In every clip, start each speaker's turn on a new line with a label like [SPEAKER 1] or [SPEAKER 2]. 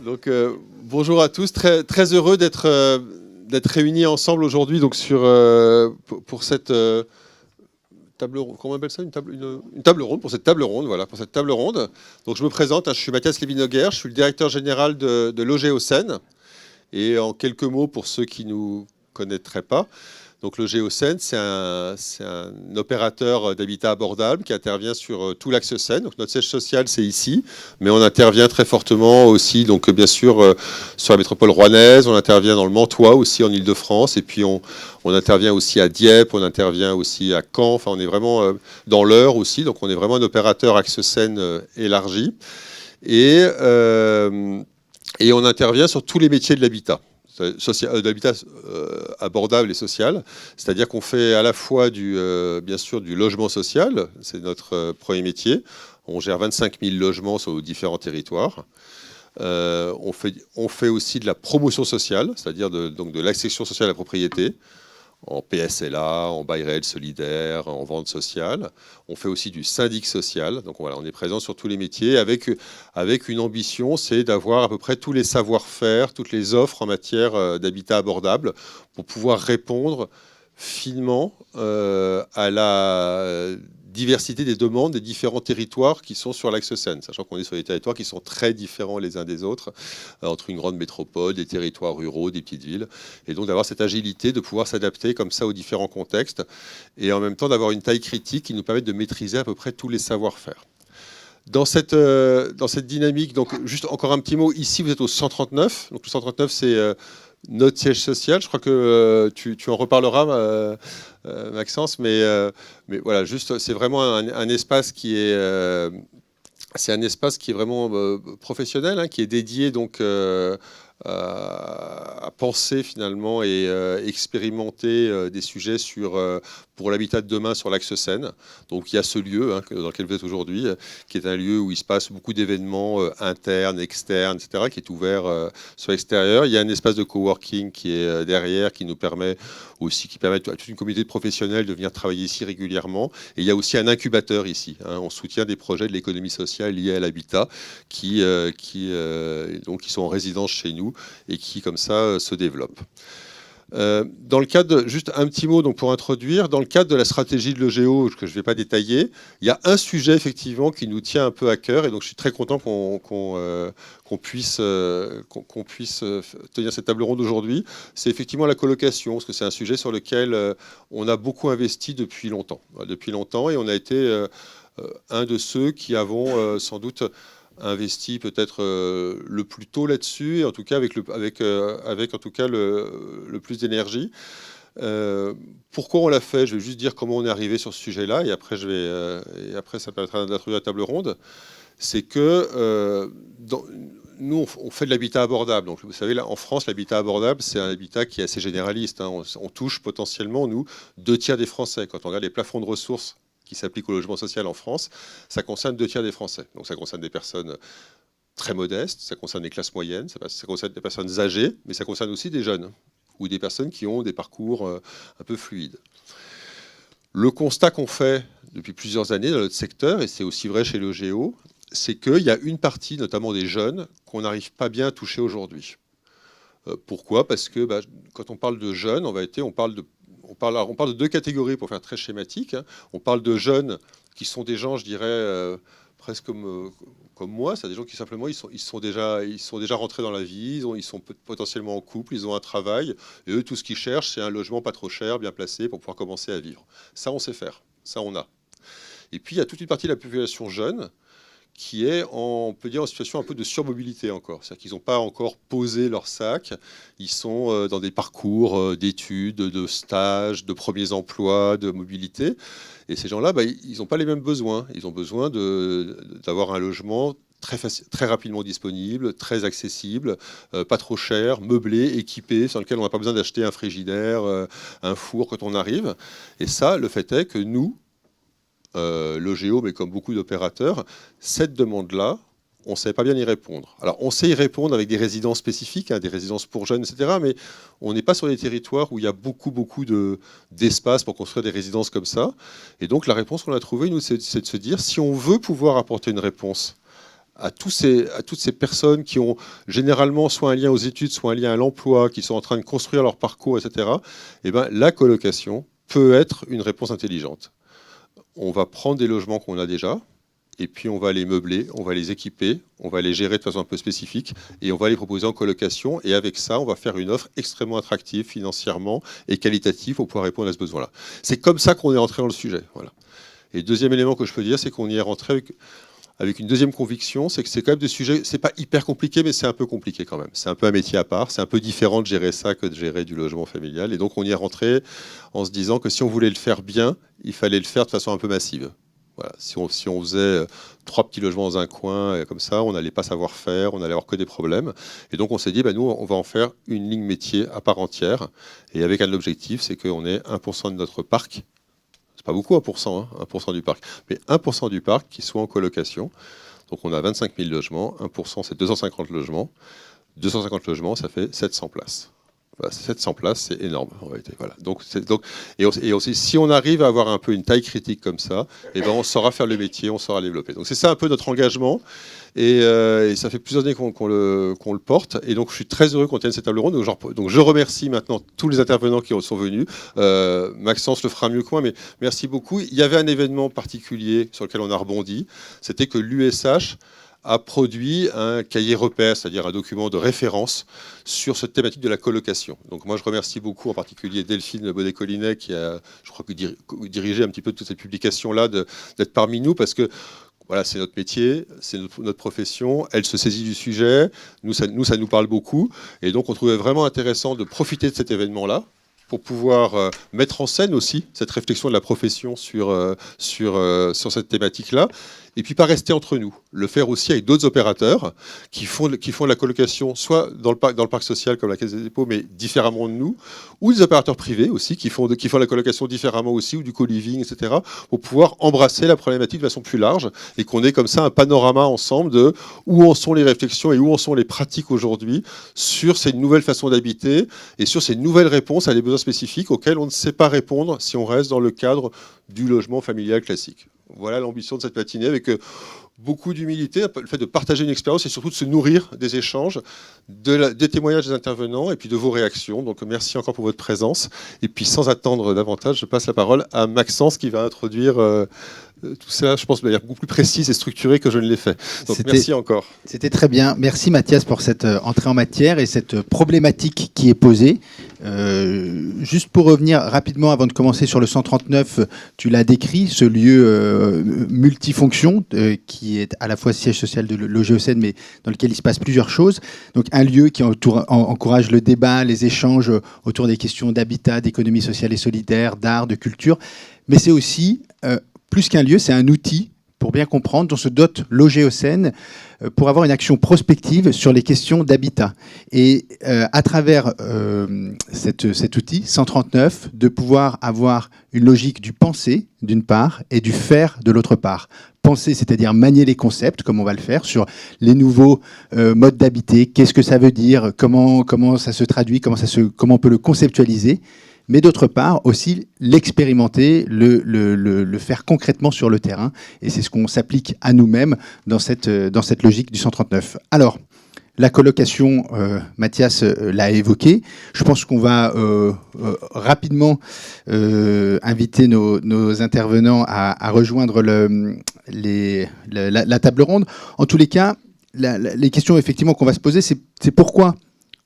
[SPEAKER 1] Donc, bonjour à tous, très heureux d'être réunis ensemble aujourd'hui donc pour cette table ronde. Comment on appelle ça, une table ronde, pour cette table ronde, voilà, pour cette table ronde. Donc je me présente, hein, je suis Mathias Lévy-Noguer, je suis le directeur général de l'OGéoCène. Et en quelques mots pour ceux qui ne nous connaîtraient pas, donc le Géocène, c'est un opérateur d'habitat abordable qui intervient sur tout l'axe Seine. Donc notre siège social, c'est ici, mais on intervient très fortement aussi, donc bien sûr, sur la métropole rouennaise, on intervient dans le Mantois aussi, en Île-de-France, et puis on intervient aussi à Dieppe, on intervient aussi à Caen, enfin on est vraiment dans l'Eure aussi, donc on est vraiment un opérateur axe Seine élargi. Et on intervient sur tous les métiers de l'habitat. D'habitat abordable et social, c'est-à-dire qu'on fait à la fois bien sûr du logement social, c'est notre premier métier. On gère 25 000 logements sur différents territoires. On fait aussi de la promotion sociale, c'est-à-dire donc de l'accession sociale à la propriété, en PSLA, en bail réel solidaire, en vente sociale. On fait aussi du syndic social. Donc voilà, on est présent sur tous les métiers avec une ambition, c'est d'avoir à peu près tous les savoir-faire, toutes les offres en matière d'habitat abordable pour pouvoir répondre finement à la diversité des demandes des différents territoires qui sont sur l'axe Seine, sachant qu'on est sur des territoires qui sont très différents les uns des autres, entre une grande métropole, des territoires ruraux, des petites villes, et donc d'avoir cette agilité, de pouvoir s'adapter comme ça aux différents contextes, et en même temps d'avoir une taille critique qui nous permet de maîtriser à peu près tous les savoir-faire. Dans cette dynamique, donc juste encore un petit mot, ici vous êtes au 139, donc le 139 c'est notre siège social, je crois que tu en reparleras, Maxence, mais voilà, juste c'est vraiment un espace qui est c'est un espace qui est vraiment professionnel, hein, qui est dédié donc à penser finalement et expérimenter des sujets pour l'habitat de demain sur l'axe Seine. Donc il y a ce lieu hein, dans lequel vous êtes aujourd'hui, qui est un lieu où il se passe beaucoup d'événements internes, externes, etc., qui est ouvert sur l'extérieur. Il y a un espace de coworking qui est derrière, qui nous permet aussi, qui permet à toute une communauté de professionnels de venir travailler ici régulièrement. Et il y a aussi un incubateur ici. Hein. On soutient des projets de l'économie sociale liés à l'habitat qui sont en résidence chez nous et qui, comme ça, se développent. Dans le cadre, juste un petit mot donc pour introduire, dans le cadre de la stratégie de l'OGéo, que je ne vais pas détailler, il y a un sujet effectivement qui nous tient un peu à cœur et donc je suis très content qu'on puisse tenir cette table ronde aujourd'hui. C'est effectivement la colocation, parce que c'est un sujet sur lequel on a beaucoup investi depuis longtemps et on a été un de ceux qui avons sans doute investi peut-être le plus tôt là-dessus, et en tout cas avec en tout cas le plus d'énergie. Pourquoi on l'a fait? Je vais juste dire comment on est arrivé sur ce sujet-là, et après ça permettra d'introduire la table ronde. C'est que nous, on fait de l'habitat abordable. Donc, vous savez, là, en France, l'habitat abordable, c'est un habitat qui est assez généraliste. Hein. On touche potentiellement, nous, 2/3 des Français. Quand on regarde les plafonds de ressources qui s'applique au logement social en France, ça concerne 2/3 des Français. Donc ça concerne des personnes très modestes, ça concerne les classes moyennes, ça concerne des personnes âgées, mais ça concerne aussi des jeunes ou des personnes qui ont des parcours un peu fluides. Le constat qu'on fait depuis plusieurs années dans notre secteur, et c'est aussi vrai chez l'OGéo, c'est qu'il y a une partie, notamment des jeunes, qu'on n'arrive pas bien à toucher aujourd'hui. Pourquoi? Parce que quand on parle de jeunes, en vérité, on parle de deux catégories pour faire très schématique. Hein. On parle de jeunes qui sont des gens, je dirais, presque comme moi. C'est des gens qui simplement ils sont déjà rentrés dans la vie, ils sont potentiellement en couple, ils ont un travail, et eux, tout ce qu'ils cherchent, c'est un logement pas trop cher, bien placé, pour pouvoir commencer à vivre. Ça, on sait faire. Ça, on a. Et puis, il y a toute une partie de la population jeune qui est, on peut dire, en situation un peu de surmobilité encore. C'est-à-dire qu'ils n'ont pas encore posé leur sac. Ils sont dans des parcours d'études, de stages, de premiers emplois, de mobilité. Et ces gens-là, ils n'ont pas les mêmes besoins. Ils ont besoin d'avoir un logement très rapidement disponible, très accessible, pas trop cher, meublé, équipé, sur lequel on n'a pas besoin d'acheter un frigidaire, un four quand on arrive. Et ça, le fait est que nous, l'OGéo, mais comme beaucoup d'opérateurs, cette demande-là, on ne savait pas bien y répondre. Alors, on sait y répondre avec des résidences spécifiques, hein, des résidences pour jeunes, etc., mais on n'est pas sur des territoires où il y a beaucoup d'espace pour construire des résidences comme ça. Et donc, la réponse qu'on a trouvée, nous, c'est de se dire, si on veut pouvoir apporter une réponse à toutes ces personnes qui ont généralement soit un lien aux études, soit un lien à l'emploi, qui sont en train de construire leur parcours, etc., eh ben, la colocation peut être une réponse intelligente. On va prendre des logements qu'on a déjà, et puis on va les meubler, on va les équiper, on va les gérer de façon un peu spécifique, et on va les proposer en colocation, et avec ça, on va faire une offre extrêmement attractive financièrement et qualitative pour pouvoir répondre à ce besoin-là. C'est comme ça qu'on est rentré dans le sujet. Voilà. Et le deuxième élément que je peux dire, c'est qu'on y est rentré avec une deuxième conviction, c'est que c'est quand même des sujets, c'est pas hyper compliqué, mais c'est un peu compliqué quand même. C'est un peu un métier à part, c'est un peu différent de gérer ça que de gérer du logement familial. Et donc on y est rentré en se disant que si on voulait le faire bien, il fallait le faire de façon un peu massive. Voilà. Si on faisait 3 petits logements dans un coin, comme ça, on n'allait pas savoir faire, on allait avoir que des problèmes. Et donc on s'est dit, nous, on va en faire une ligne métier à part entière. Et avec un objectif, c'est qu'on ait 1% de notre parc. C'est pas beaucoup, 1%, hein, 1% du parc. Mais 1% du parc qui soit en colocation. Donc on a 25 000 logements, 1% c'est 250 logements. 250 logements, ça fait 700 places. Voilà, 700 places, c'est énorme en réalité. Voilà. Si on arrive à avoir un peu une taille critique comme ça, eh ben on saura faire le métier, on saura développer. Donc c'est ça un peu notre engagement. Et ça fait plusieurs années qu'on le porte. Et donc je suis très heureux qu'on tienne cette table ronde. Donc je remercie maintenant tous les intervenants qui sont venus. Maxence le fera mieux que moi, mais merci beaucoup. Il y avait un événement particulier sur lequel on a rebondi. C'était que l'USH a produit un cahier repère, c'est-à-dire un document de référence sur cette thématique de la colocation. Donc moi, je remercie beaucoup en particulier Delphine Baudet-Collinet qui a, je crois, dirigé un petit peu toute cette publication-là, d'être parmi nous, parce que voilà, c'est notre métier, c'est notre profession, elle se saisit du sujet, nous, ça nous parle beaucoup, et donc on trouvait vraiment intéressant de profiter de cet événement-là pour pouvoir mettre en scène aussi cette réflexion de la profession sur cette thématique-là. Et puis pas rester entre nous, le faire aussi avec d'autres opérateurs qui font de la colocation, soit dans le parc social comme la Caisse des dépôts, mais différemment de nous, ou des opérateurs privés aussi qui font la colocation différemment aussi, ou du co-living, etc., pour pouvoir embrasser la problématique de façon plus large et qu'on ait comme ça un panorama ensemble de où en sont les réflexions et où en sont les pratiques aujourd'hui sur ces nouvelles façons d'habiter et sur ces nouvelles réponses à des besoins spécifiques auxquels on ne sait pas répondre si on reste dans le cadre du logement familial classique. Voilà l'ambition de cette matinée, avec beaucoup d'humilité, le fait de partager une expérience et surtout de se nourrir des échanges, des témoignages des intervenants et puis de vos réactions. Donc merci encore pour votre présence. Et puis sans attendre davantage, je passe la parole à Maxence qui va introduire tout ça, je pense, de manière beaucoup plus précise et structurée que je ne l'ai fait. Donc merci encore.
[SPEAKER 2] C'était très bien. Merci Mathias pour cette entrée en matière et cette problématique qui est posée. Juste pour revenir rapidement avant de commencer sur le 139, tu l'as décrit, ce lieu multifonction qui est à la fois siège social de l'OGECN mais dans lequel il se passe plusieurs choses. Donc un lieu qui encourage le débat, les échanges autour des questions d'habitat, d'économie sociale et solidaire, d'art, de culture. Mais c'est aussi, plus qu'un lieu, c'est un outil pour bien comprendre, dont se dote l'OGECN pour avoir une action prospective sur les questions d'habitat. Et à travers cet outil, 139, de pouvoir avoir une logique du penser, d'une part, et du faire, de l'autre part. Penser, c'est-à-dire manier les concepts, comme on va le faire, sur les nouveaux modes d'habiter, qu'est-ce que ça veut dire, comment ça se traduit, comment on peut le conceptualiser, mais d'autre part aussi l'expérimenter, le faire concrètement sur le terrain. Et c'est ce qu'on s'applique à nous-mêmes dans cette logique du 139. Alors, la colocation, Mathias l'a évoqué. Je pense qu'on va rapidement inviter nos intervenants à rejoindre la table ronde. En tous les cas, les questions effectivement qu'on va se poser, c'est pourquoi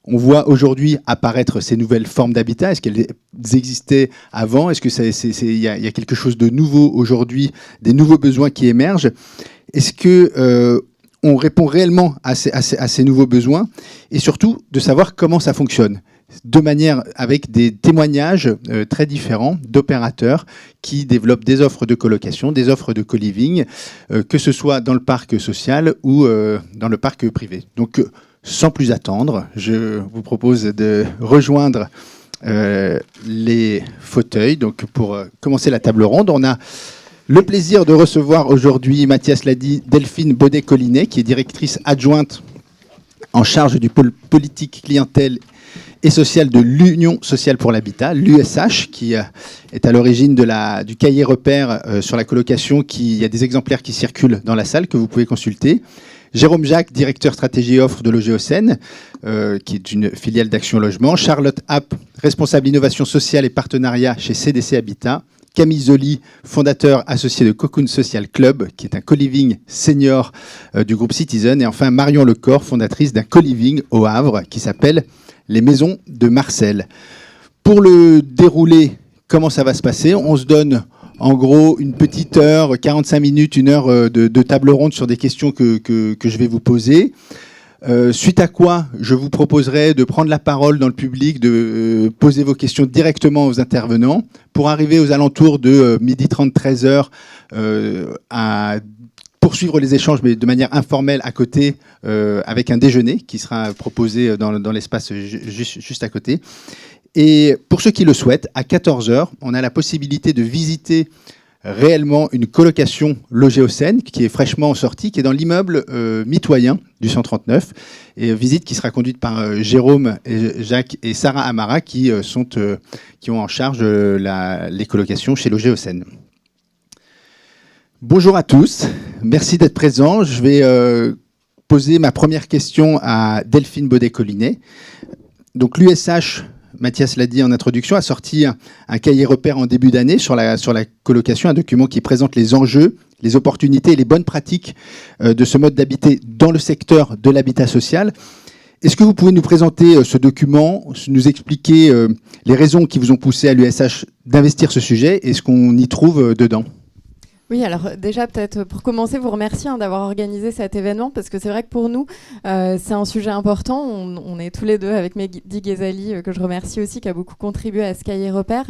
[SPEAKER 2] on voit aujourd'hui apparaître ces nouvelles formes d'habitat. Est-ce qu'elles existaient avant? Est-ce qu'il y a quelque chose de nouveau aujourd'hui, des nouveaux besoins qui émergent? Est-ce que on répond réellement à ces nouveaux besoins? Et surtout, de savoir comment ça fonctionne, de manière avec des témoignages très différents d'opérateurs qui développent des offres de colocation, des offres de co-living, que ce soit dans le parc social ou dans le parc privé. Donc, sans plus attendre, je vous propose de rejoindre les fauteuils. Donc, pour commencer la table ronde, on a le plaisir de recevoir aujourd'hui, Mathias l'a dit, Delphine Baudet-Collinet, qui est directrice adjointe en charge du pôle politique, clientèle et sociale de l'Union sociale pour l'habitat, l'USH, qui est à l'origine du cahier repère sur la colocation. Il y a des exemplaires qui circulent dans la salle que vous pouvez consulter. Jérôme Jacques, directeur stratégie et offre de Logéocène, qui est une filiale d'Action Logement. Charlotte App, responsable innovation sociale et partenariat chez CDC Habitat. Camille Zoli, fondateur associé de Cocoon Social Club, qui est un co-living senior du groupe Citizen. Et enfin, Marion Lecor, fondatrice d'un co-living au Havre qui s'appelle Les Maisons de Marcel. Pour le dérouler, comment ça va se passer? On se donne en gros une petite heure, 45 minutes, une heure de table ronde sur des questions que je vais vous poser. Suite à quoi, je vous proposerai de prendre la parole dans le public, de poser vos questions directement aux intervenants, pour arriver aux alentours de 12h30, 13h, à poursuivre les échanges, mais de manière informelle à côté, avec un déjeuner qui sera proposé dans l'espace juste à côté. Et pour ceux qui le souhaitent, à 14h, on a la possibilité de visiter réellement une colocation Logéocène qui est fraîchement sortie, qui est dans l'immeuble mitoyen du 139, et visite qui sera conduite par Jérôme, Jacques et Sarah Amara qui ont en charge les colocations chez Logéocène. Bonjour à tous, merci d'être présents. Je vais poser ma première question à Delphine Baudet-Collinet. Donc l'USH, Mathias l'a dit en introduction, a sorti un cahier repère en début d'année sur la colocation, un document qui présente les enjeux, les opportunités et les bonnes pratiques de ce mode d'habiter dans le secteur de l'habitat social. Est-ce que vous pouvez nous présenter ce document, nous expliquer les raisons qui vous ont poussé à l'USH d'investir ce sujet et ce qu'on y trouve dedans ?
[SPEAKER 3] Oui, alors déjà peut-être pour commencer, vous remercier d'avoir organisé cet événement parce que c'est vrai que pour nous, c'est un sujet important. On est tous les deux avec Mehdi Ghezali, que je remercie aussi, qui a beaucoup contribué à ce cahier repère,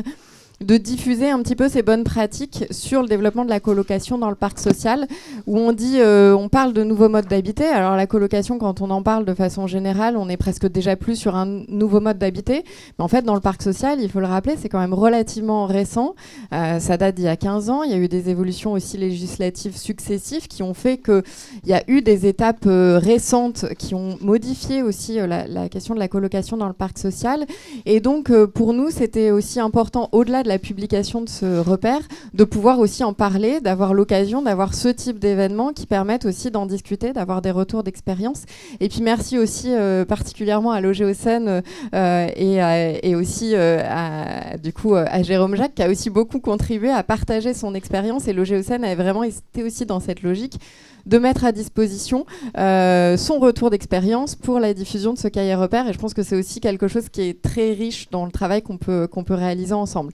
[SPEAKER 3] de diffuser un petit peu ces bonnes pratiques sur le développement de la colocation dans le parc social, où on parle de nouveaux modes d'habiter. Alors la colocation, quand on en parle de façon générale, on est presque déjà plus sur un nouveau mode d'habiter. Mais en fait, dans le parc social, il faut le rappeler, c'est quand même relativement récent. Ça date d'il y a 15 ans. Il y a eu des évolutions aussi législatives successives qui ont fait qu'il y a eu des étapes récentes qui ont modifié aussi la question de la colocation dans le parc social. Et donc, pour nous, c'était aussi important, au-delà de la publication de ce repère, de pouvoir aussi en parler, d'avoir l'occasion d'avoir ce type d'événements qui permettent aussi d'en discuter, d'avoir des retours d'expérience. Et puis merci aussi particulièrement à Logéocène et aussi à Jérôme Jacques qui a aussi beaucoup contribué à partager son expérience, et Logéocène a vraiment été aussi dans cette logique de mettre à disposition son retour d'expérience pour la diffusion de ce cahier repère. Et je pense que c'est aussi quelque chose qui est très riche dans le travail qu'on peut réaliser ensemble.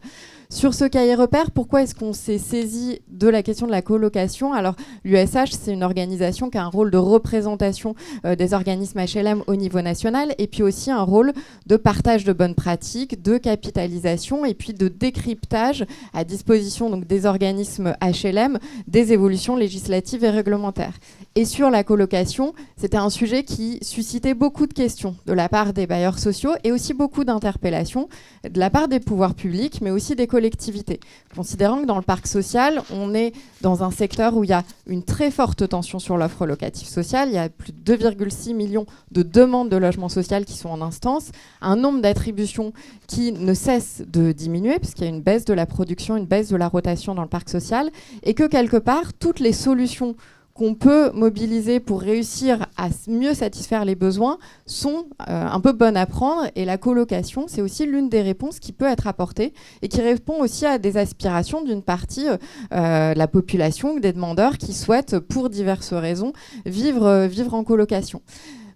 [SPEAKER 3] Sur ce cahier repère, pourquoi est-ce qu'on s'est saisi de la question de la colocation ? Alors, l'USH, c'est une organisation qui a un rôle de représentation des organismes HLM au niveau national, et puis aussi un rôle de partage de bonnes pratiques, de capitalisation, et puis de décryptage à disposition donc, des organismes HLM, des évolutions législatives et réglementaires. Et sur la colocation, c'était un sujet qui suscitait beaucoup de questions de la part des bailleurs sociaux et aussi beaucoup d'interpellations de la part des pouvoirs publics, mais aussi des collectivités. Considérant que dans le parc social, on est dans un secteur où il y a une très forte tension sur l'offre locative sociale. Il y a plus de 2,6 millions de demandes de logement social qui sont en instance, un nombre d'attributions qui ne cesse de diminuer puisqu'il y a une baisse de la production, une baisse de la rotation dans le parc social, et que quelque part, toutes les solutions qu'on peut mobiliser pour réussir à mieux satisfaire les besoins sont un peu bonnes à prendre. Et la colocation, c'est aussi l'une des réponses qui peut être apportée et qui répond aussi à des aspirations d'une partie de la population, des demandeurs qui souhaitent, pour diverses raisons, vivre en colocation.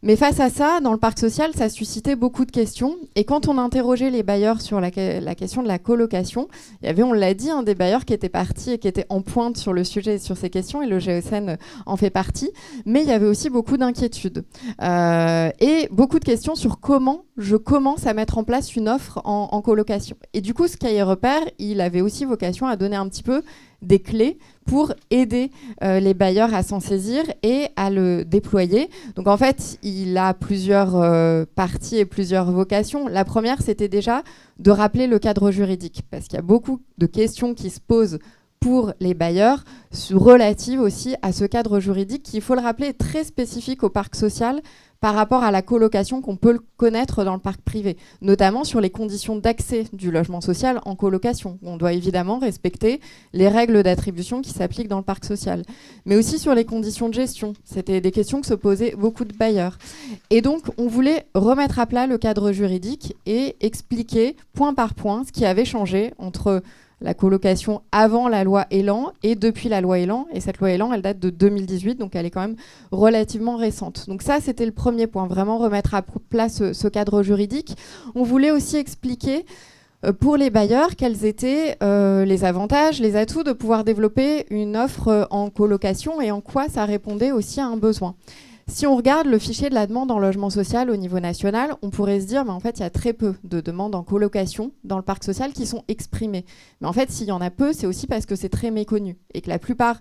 [SPEAKER 3] Mais face à ça, dans le parc social, ça suscitait beaucoup de questions. Et quand on interrogeait les bailleurs sur la question de la colocation, il y avait, on l'a dit, des bailleurs qui étaient partis et qui étaient en pointe sur le sujet et sur ces questions, et le Logéocène en fait partie. Mais il y avait aussi beaucoup d'inquiétudes. Et beaucoup de questions sur comment je commence à mettre en place une offre en colocation. Et du coup, ce cahier repère, il avait aussi vocation à donner un petit peu des clés pour aider les bailleurs à s'en saisir et à le déployer. Donc en fait, il a plusieurs parties et plusieurs vocations. La première, c'était déjà de rappeler le cadre juridique, parce qu'il y a beaucoup de questions qui se posent pour les bailleurs, relative aussi à ce cadre juridique qui, il faut le rappeler, est très spécifique au parc social par rapport à la colocation qu'on peut connaître dans le parc privé, notamment sur les conditions d'accès du logement social en colocation. On doit évidemment respecter les règles d'attribution qui s'appliquent dans le parc social, mais aussi sur les conditions de gestion. C'était des questions que se posaient beaucoup de bailleurs. Et donc, on voulait remettre à plat le cadre juridique et expliquer point par point ce qui avait changé entre la colocation avant la loi Elan et depuis la loi Elan. Et cette loi Elan, elle date de 2018, donc elle est quand même relativement récente. Donc ça, c'était le premier point, vraiment remettre à plat ce cadre juridique. On voulait aussi expliquer pour les bailleurs quels étaient les avantages, les atouts de pouvoir développer une offre en colocation et en quoi ça répondait aussi à un besoin. Si on regarde le fichier de la demande en logement social au niveau national, on pourrait se dire mais en fait il y a très peu de demandes en colocation dans le parc social qui sont exprimées. Mais en fait s'il y en a peu, c'est aussi parce que c'est très méconnu et que la plupart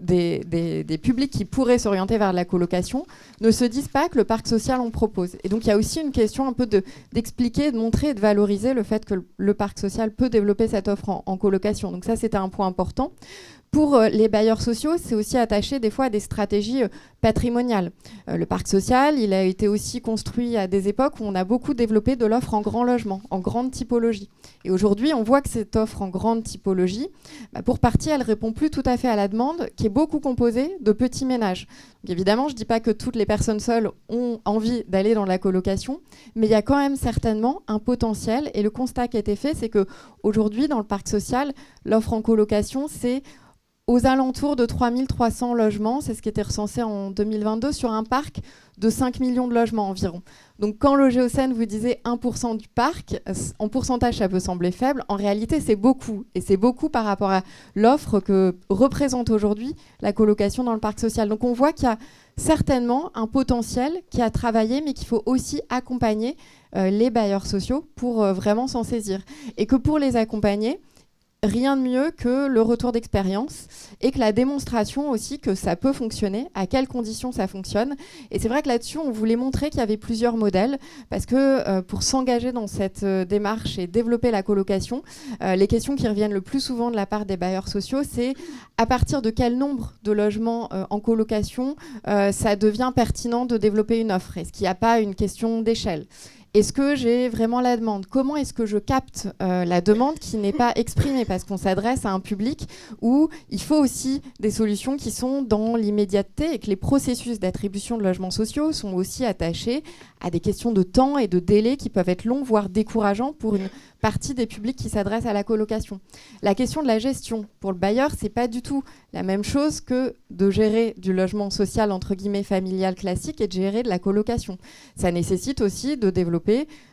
[SPEAKER 3] des publics qui pourraient s'orienter vers la colocation ne se disent pas que le parc social en propose. Et donc il y a aussi une question un peu d'expliquer, de montrer et de valoriser le fait que le parc social peut développer cette offre en colocation. Donc ça c'était un point important. Pour les bailleurs sociaux, c'est aussi attaché des fois à des stratégies patrimoniales. Le parc social, il a été aussi construit à des époques où on a beaucoup développé de l'offre en grand logement, en grande typologie. Et aujourd'hui, on voit que cette offre en grande typologie, pour partie, elle répond plus tout à fait à la demande, qui est beaucoup composée de petits ménages. Donc évidemment, je ne dis pas que toutes les personnes seules ont envie d'aller dans la colocation, mais il y a quand même certainement un potentiel. Et le constat qui a été fait, c'est qu'aujourd'hui, dans le parc social, l'offre en colocation, c'est aux alentours de 3300 logements, c'est ce qui était recensé en 2022 sur un parc de 5 millions de logements environ. Donc quand le Géocène vous disait 1% du parc, en pourcentage ça peut sembler faible, en réalité c'est beaucoup. Et c'est beaucoup par rapport à l'offre que représente aujourd'hui la colocation dans le parc social. Donc on voit qu'il y a certainement un potentiel qui a travaillé, mais qu'il faut aussi accompagner les bailleurs sociaux pour vraiment s'en saisir. Et que pour les accompagner, rien de mieux que le retour d'expérience et que la démonstration aussi que ça peut fonctionner, à quelles conditions ça fonctionne. Et c'est vrai que là-dessus, on voulait montrer qu'il y avait plusieurs modèles parce que pour s'engager dans cette démarche et développer la colocation, les questions qui reviennent le plus souvent de la part des bailleurs sociaux, c'est à partir de quel nombre de logements en colocation ça devient pertinent de développer une offre. Est-ce qu'il n'y a pas une question d'échelle ? Est-ce que j'ai vraiment la demande ? Comment est-ce que je capte la demande qui n'est pas exprimée ? Parce qu'on s'adresse à un public où il faut aussi des solutions qui sont dans l'immédiateté et que les processus d'attribution de logements sociaux sont aussi attachés à des questions de temps et de délai qui peuvent être longs, voire décourageants pour une partie des publics qui s'adressent à la colocation. La question de la gestion pour le bailleur, c'est pas du tout la même chose que de gérer du logement social entre guillemets familial classique et de gérer de la colocation. Ça nécessite aussi de développer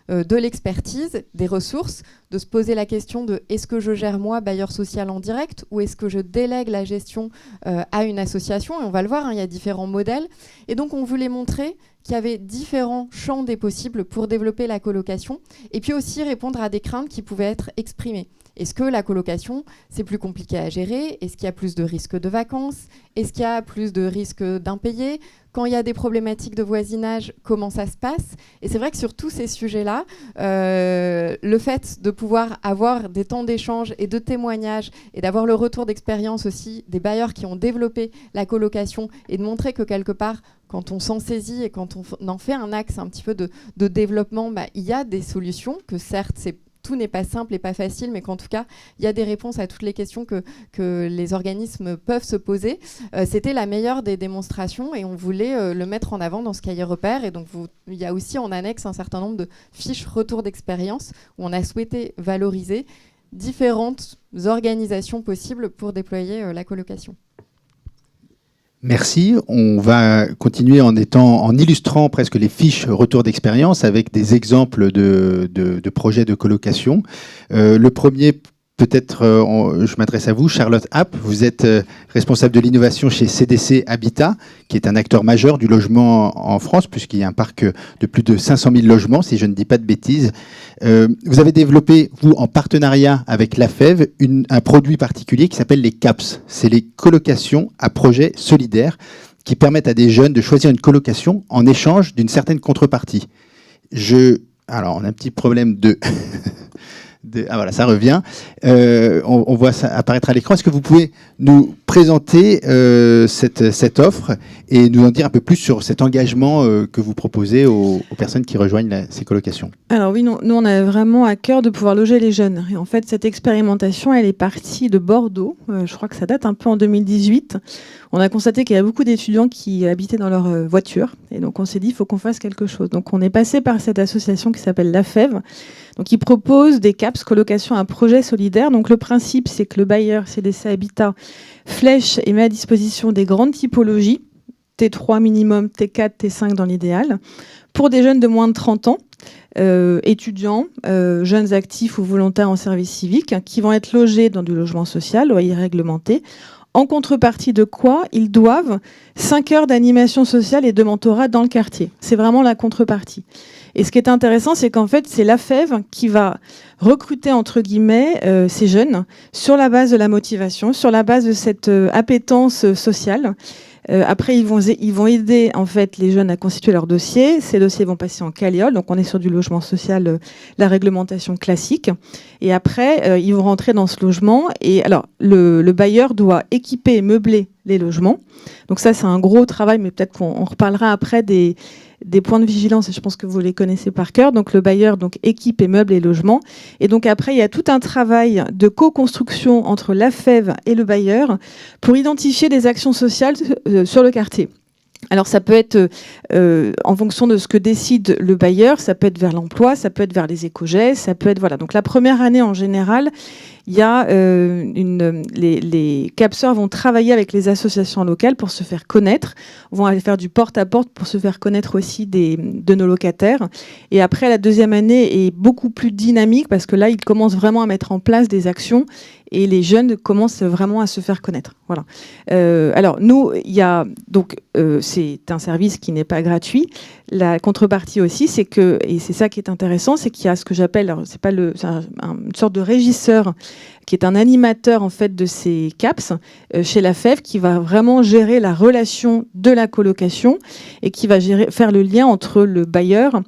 [SPEAKER 3] de l'expertise, des ressources, de se poser la question de est-ce que je gère moi bailleur social en direct ou est-ce que je délègue la gestion à une association ? Et on va le voir, il y a différents modèles. Et donc on voulait montrer qu'il y avait différents champs des possibles pour développer la colocation et puis aussi répondre à des craintes qui pouvaient être exprimées. Est-ce que la colocation, c'est plus compliqué à gérer ? Est-ce qu'il y a plus de risques de vacances ? Est-ce qu'il y a plus de risques d'impayés ? Quand il y a des problématiques de voisinage, comment ça se passe ? Et c'est vrai que sur tous ces sujets-là, le fait de pouvoir avoir des temps d'échange et de témoignages et d'avoir le retour d'expérience aussi des bailleurs qui ont développé la colocation et de montrer que quelque part, quand on s'en saisit et quand on en fait un axe un petit peu de développement, il y a des solutions que certes, tout n'est pas simple et pas facile, mais qu'en tout cas, il y a des réponses à toutes les questions que les organismes peuvent se poser. C'était la meilleure des démonstrations et on voulait le mettre en avant dans ce cahier repère. Et donc, il y a aussi en annexe un certain nombre de fiches retour d'expérience où on a souhaité valoriser différentes organisations possibles pour déployer la colocation.
[SPEAKER 2] Merci. On va continuer en illustrant presque les fiches retour d'expérience avec des exemples de projets de colocation. Le premier, peut-être, je m'adresse à vous, Charlotte App. Vous êtes responsable de l'innovation chez CDC Habitat, qui est un acteur majeur du logement en France, puisqu'il y a un parc de plus de 500 000 logements, si je ne dis pas de bêtises. Vous avez développé, vous, en partenariat avec la FEV, un produit particulier qui s'appelle les CAPS. C'est les colocations à projet solidaire qui permettent à des jeunes de choisir une colocation en échange d'une certaine contrepartie. Alors, on a un petit problème Ah voilà, ça revient. On voit ça apparaître à l'écran. Est-ce que vous pouvez nous présenter cette offre et nous en dire un peu plus sur cet engagement que vous proposez aux personnes qui rejoignent ces colocations?
[SPEAKER 4] Alors oui, nous on a vraiment à cœur de pouvoir loger les jeunes. Et en fait, cette expérimentation, elle est partie de Bordeaux. Je crois que ça date un peu en 2018. On a constaté qu'il y a beaucoup d'étudiants qui habitaient dans leur voiture. Et donc on s'est dit, il faut qu'on fasse quelque chose. Donc on est passé par cette association qui s'appelle La Fève. Donc, ils proposent des CAPS, colocation à projet solidaire. Donc, le principe, c'est que le bailleur CDC Habitat flèche et met à disposition des grandes typologies, T3 minimum, T4, T5 dans l'idéal, pour des jeunes de moins de 30 ans, étudiants, jeunes actifs ou volontaires en service civique, qui vont être logés dans du logement social, loyer réglementé. En contrepartie de quoi, ils doivent 5 heures d'animation sociale et de mentorat dans le quartier. C'est vraiment la contrepartie. Et ce qui est intéressant, c'est qu'en fait, c'est la Fève qui va recruter, entre guillemets, ces jeunes sur la base de la motivation, sur la base de cette appétence sociale. Après, ils vont aider en fait les jeunes à constituer leur dossier. Ces dossiers vont passer en Caliole, donc on est sur du logement social, la réglementation classique. Et après, ils vont rentrer dans ce logement. Et alors, le bailleur doit équiper et meubler les logements. Donc ça, c'est un gros travail, mais peut-être qu'on reparlera après des points de vigilance, et je pense que vous les connaissez par cœur. Donc le bailleur équipe et meuble les logements. Et donc après, il y a tout un travail de co-construction entre la Fève et le bailleur pour identifier des actions sociales sur le quartier. Alors ça peut être en fonction de ce que décide le bailleur, ça peut être vers l'emploi, ça peut être vers les éco-gestes, ça peut être voilà. Donc la première année en général, il y a les capseurs vont travailler avec les associations locales pour se faire connaître, vont aller faire du porte-à-porte pour se faire connaître aussi de nos locataires. Et après, la deuxième année est beaucoup plus dynamique parce que là, ils commencent vraiment à mettre en place des actions et les jeunes commencent vraiment à se faire connaître. Voilà. Alors nous, il y a donc c'est un service qui n'est pas gratuit. La contrepartie aussi, c'est que, et c'est ça qui est intéressant, c'est qu'il y a ce que j'appelle, c'est une sorte de régisseur qui est un animateur en fait de ces CAPS chez la Fève qui va vraiment gérer la relation de la colocation et qui va faire le lien entre le bailleur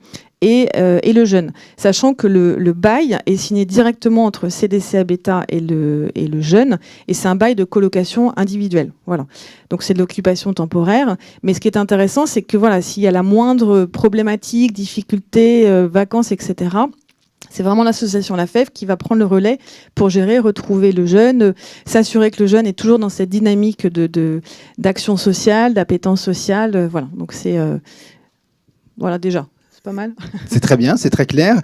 [SPEAKER 4] et le jeune, sachant que le bail est signé directement entre CDC Habitat et le jeune, et c'est un bail de colocation individuelle. Voilà. Donc c'est de l'occupation temporaire. Mais ce qui est intéressant, c'est que voilà, s'il y a la moindre problématique, difficulté, vacances, etc., c'est vraiment l'association La Fève qui va prendre le relais pour gérer, retrouver le jeune, s'assurer que le jeune est toujours dans cette dynamique d'action sociale, d'appétence sociale. Voilà. Donc c'est voilà déjà. Pas mal.
[SPEAKER 2] C'est très bien, c'est très clair.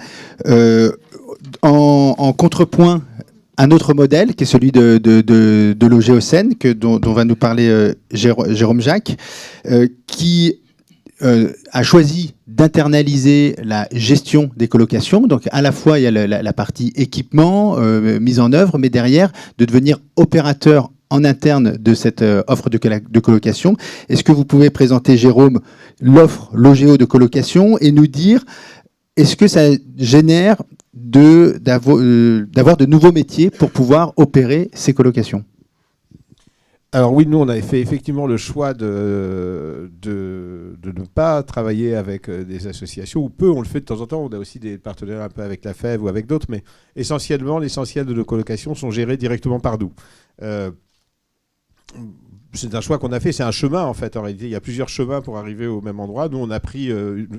[SPEAKER 2] En contrepoint, un autre modèle qui est celui de Loger au Seine, dont va nous parler Jérôme Jacques, qui a choisi d'internaliser la gestion des colocations. Donc à la fois, il y a la partie équipement, mise en œuvre, mais derrière, de devenir opérateur en interne de cette offre de colocation. Est-ce que vous pouvez présenter, Jérôme, l'offre Logéo de colocation et nous dire, est-ce que ça génère d'avoir de nouveaux métiers pour pouvoir opérer ces colocations?
[SPEAKER 5] Alors oui, nous, on avait fait effectivement le choix de ne pas travailler avec des associations, ou peu, on le fait de temps en temps. On a aussi des partenaires un peu avec la Fève ou avec d'autres, mais essentiellement, l'essentiel de nos colocations sont gérés directement par nous. C'est un choix qu'on a fait, c'est un chemin en fait. En réalité, il y a plusieurs chemins pour arriver au même endroit. Nous, on a pris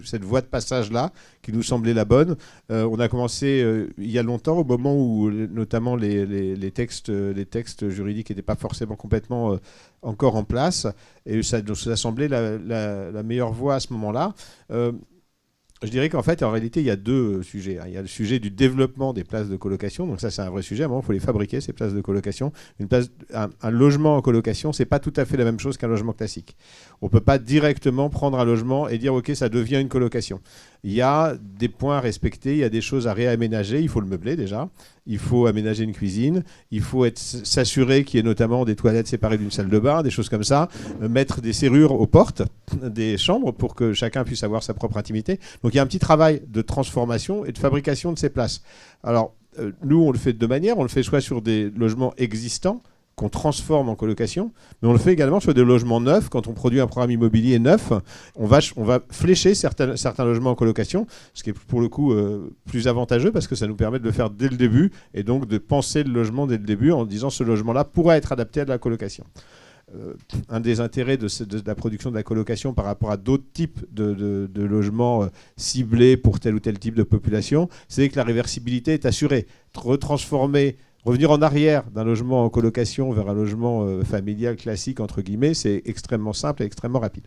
[SPEAKER 5] cette voie de passage-là, qui nous semblait la bonne. On a commencé il y a longtemps, au moment où notamment les textes juridiques n'étaient pas forcément complètement encore en place. Et ça semblait la meilleure voie à ce moment-là. Je dirais qu'en fait, en réalité, il y a deux sujets. Il y a le sujet du développement des places de colocation. Donc ça, c'est un vrai sujet. À un moment, il faut les fabriquer, ces places de colocation. Un logement en colocation, c'est pas tout à fait la même chose qu'un logement classique. On peut pas directement prendre un logement et dire, OK, ça devient une colocation. Il y a des points à respecter, il y a des choses à réaménager. Il faut le meubler déjà. Il faut aménager une cuisine. Il faut s'assurer qu'il y ait notamment des toilettes séparées d'une salle de bain, des choses comme ça. Mettre des serrures aux portes des chambres pour que chacun puisse avoir sa propre intimité. Donc il y a un petit travail de transformation et de fabrication de ces places. Alors nous, on le fait de deux manières. On le fait soit sur des logements existants qu'on transforme en colocation, mais on le fait également sur des logements neufs. Quand on produit un programme immobilier neuf, on va flécher certains logements en colocation, ce qui est pour le coup plus avantageux parce que ça nous permet de le faire dès le début et donc de penser le logement dès le début en disant ce logement-là pourra être adapté à de la colocation. Un des intérêts de la production de la colocation par rapport à d'autres types de logements ciblés pour tel ou tel type de population, c'est que la réversibilité est assurée. Revenir en arrière d'un logement en colocation vers un logement familial classique, entre guillemets, c'est extrêmement simple et extrêmement rapide.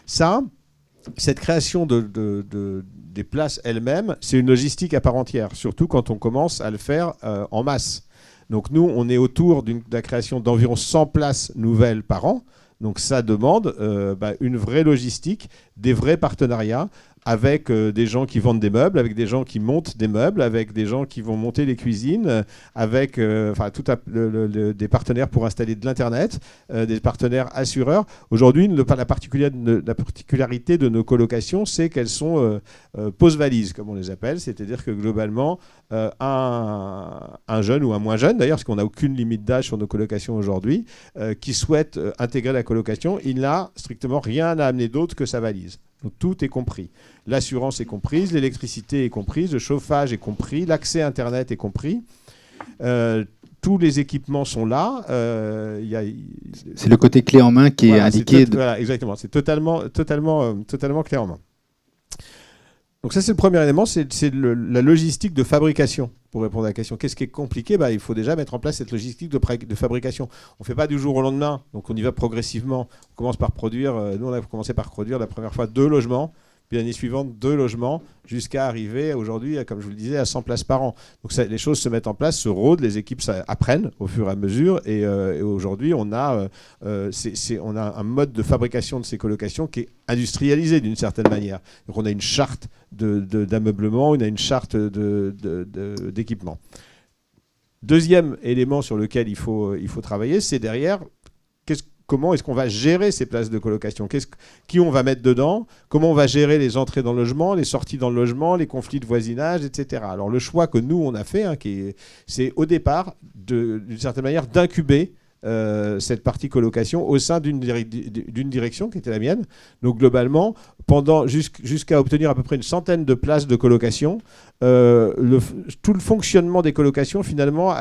[SPEAKER 5] Cette création des places elles-mêmes, c'est une logistique à part entière, surtout quand on commence à le faire en masse. Donc nous, on est autour de la création d'environ 100 places nouvelles par an. Donc ça demande une vraie logistique, des vrais partenariats avec des gens qui vendent des meubles, avec des gens qui montent des meubles, avec des gens qui vont monter les cuisines, avec des partenaires pour installer de l'Internet, des partenaires assureurs. Aujourd'hui, la particularité de nos colocations, c'est qu'elles sont pose-valises, comme on les appelle. C'est-à-dire que globalement, un jeune ou un moins jeune, d'ailleurs, parce qu'on n'a aucune limite d'âge sur nos colocations aujourd'hui, qui souhaite intégrer la colocation, il n'a strictement rien à amener d'autre que sa valise. Donc tout est compris. L'assurance est comprise, l'électricité est comprise, le chauffage est compris, l'accès Internet est compris. Tous les équipements sont là.
[SPEAKER 2] C'est le côté clé en main qui est indiqué.
[SPEAKER 5] Voilà, exactement. C'est totalement clé en main. Donc ça, c'est le premier élément, c'est la logistique de fabrication. Pour répondre à la question, qu'est-ce qui est compliqué ? Il faut déjà mettre en place cette logistique de fabrication. On ne fait pas du jour au lendemain, donc on y va progressivement. On commence par produire, nous on a commencé par produire la première fois 2 logements, puis l'année suivante 2 logements, jusqu'à arriver aujourd'hui, comme je vous le disais, à 100 places par an. Donc les choses se mettent en place, se rôdent, les équipes apprennent au fur et à mesure, et aujourd'hui on a un mode de fabrication de ces colocations qui est industrialisé d'une certaine manière. Donc on a une charte d'ameublement, on a une charte d'équipement. Deuxième élément sur lequel il faut travailler, c'est derrière comment est-ce qu'on va gérer ces places de colocation, qui on va mettre dedans, comment on va gérer les entrées dans le logement, les sorties dans le logement, les conflits de voisinage, etc. Alors le choix que nous on a fait, c'est au départ d'une certaine manière d'incuber cette partie colocation au sein d'une direction qui était la mienne. Donc globalement, jusqu'à obtenir à peu près une centaine de places de colocation, tout le fonctionnement des colocations finalement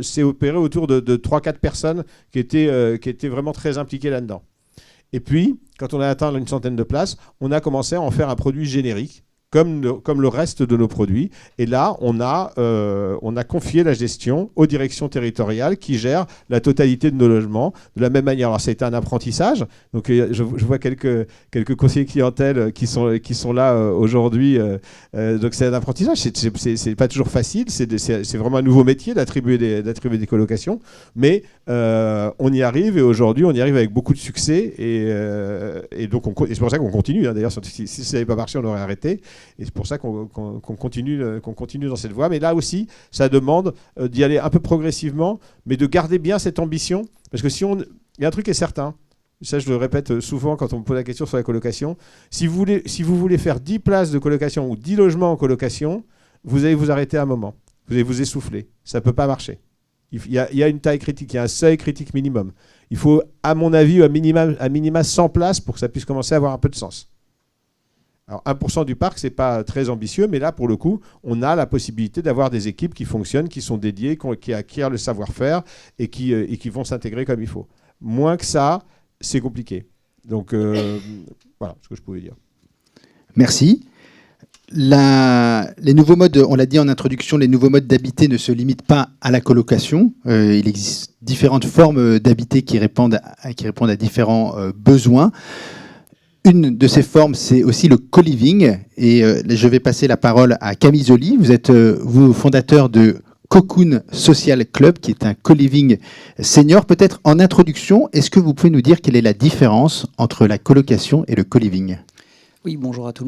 [SPEAKER 5] s'est opéré autour de 3-4 personnes qui étaient vraiment très impliquées là-dedans. Et puis, quand on a atteint une centaine de places, on a commencé à en faire un produit générique, comme le reste de nos produits. Et là, on a confié la gestion aux directions territoriales qui gèrent la totalité de nos logements. De la même manière, alors ça a été un apprentissage. Donc, je vois quelques conseillers clientèle qui sont là aujourd'hui. Donc, c'est un apprentissage. C'est pas toujours facile. C'est vraiment un nouveau métier d'attribuer des colocations. Mais on y arrive, et aujourd'hui, on y arrive avec beaucoup de succès. Et donc, c'est pour ça qu'on continue. Hein. D'ailleurs, si ça n'avait pas marché, on aurait arrêté. Et c'est pour ça qu'on continue dans cette voie. Mais là aussi, ça demande d'y aller un peu progressivement, mais de garder bien cette ambition. Parce que il y a un truc qui est certain, ça je le répète souvent quand on me pose la question sur la colocation, si vous voulez faire 10 places de colocation ou 10 logements en colocation, vous allez vous arrêter à un moment. Vous allez vous essouffler. Ça ne peut pas marcher. Il y a une taille critique, il y a un seuil critique minimum. Il faut, à mon avis, à minima 100 places pour que ça puisse commencer à avoir un peu de sens. Alors 1% du parc, ce n'est pas très ambitieux, mais là, pour le coup, on a la possibilité d'avoir des équipes qui fonctionnent, qui sont dédiées, qui acquièrent le savoir-faire et qui vont s'intégrer comme il faut. Moins que ça, c'est compliqué. Donc, voilà ce que je pouvais dire.
[SPEAKER 2] Merci. Les nouveaux modes, on l'a dit en introduction, les nouveaux modes d'habiter ne se limitent pas à la colocation. Il existe différentes formes d'habiter qui répondent à différents besoins. Une de ces formes, c'est aussi le co-living. Et je vais passer la parole à Camille Zoli. Vous êtes fondateur de Cocoon Social Club, qui est un co-living senior. Peut-être en introduction, est-ce que vous pouvez nous dire quelle est la différence entre la colocation et le co-living ?
[SPEAKER 6] Oui, bonjour à tous.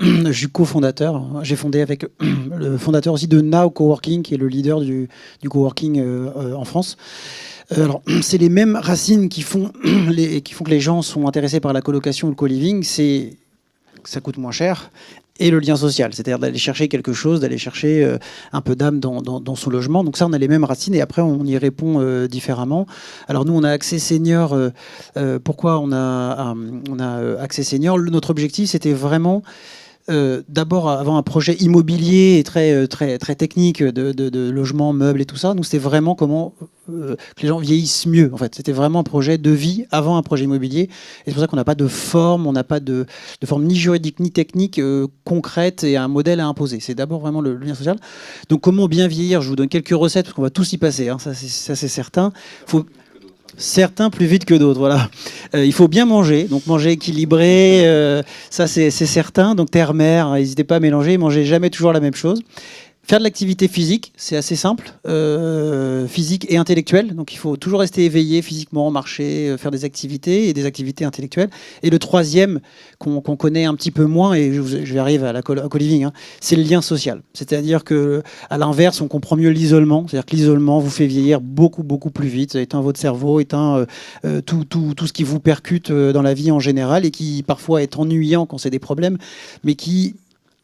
[SPEAKER 6] Je suis cofondateur. J'ai fondé avec le fondateur aussi de Now Coworking, qui est le leader du coworking en France. Alors, c'est les mêmes racines qui font que les gens sont intéressés par la colocation ou le co-living. Ça coûte moins cher et le lien social, c'est-à-dire d'aller chercher quelque chose, d'aller chercher un peu d'âme dans son logement. Donc ça, on a les mêmes racines et après, on y répond différemment. Alors nous, on a Accès Senior. Pourquoi on a Accès Senior? Notre objectif, c'était vraiment d'abord avant un projet immobilier et très technique de logement, meubles et tout ça. Nous, c'était vraiment comment que les gens vieillissent mieux. En fait, c'était vraiment un projet de vie avant un projet immobilier. Et c'est pour ça qu'on n'a pas de forme, on n'a pas de forme ni juridique ni technique concrète et un modèle à imposer. C'est d'abord vraiment le lien social. Donc, comment bien vieillir? Je vous donne quelques recettes parce qu'on va tous y passer. Hein, ça, c'est certain. Certains plus vite que d'autres, voilà. Il faut bien manger, donc manger équilibré, ça c'est certain. Donc terre-mer, n'hésitez pas à mélanger, mangez jamais toujours la même chose. Faire de l'activité physique, c'est assez simple, physique et intellectuelle. Donc il faut toujours rester éveillé physiquement, marcher, faire des activités et des activités intellectuelles. Et le troisième, qu'on connaît un petit peu moins, et je vais arriver à la co-living, hein, c'est le lien social. C'est-à-dire que, à l'inverse, on comprend mieux l'isolement. C'est-à-dire que l'isolement vous fait vieillir beaucoup, beaucoup plus vite. Ça éteint votre cerveau, éteint tout ce qui vous percute dans la vie en général et qui parfois est ennuyant quand c'est des problèmes, mais qui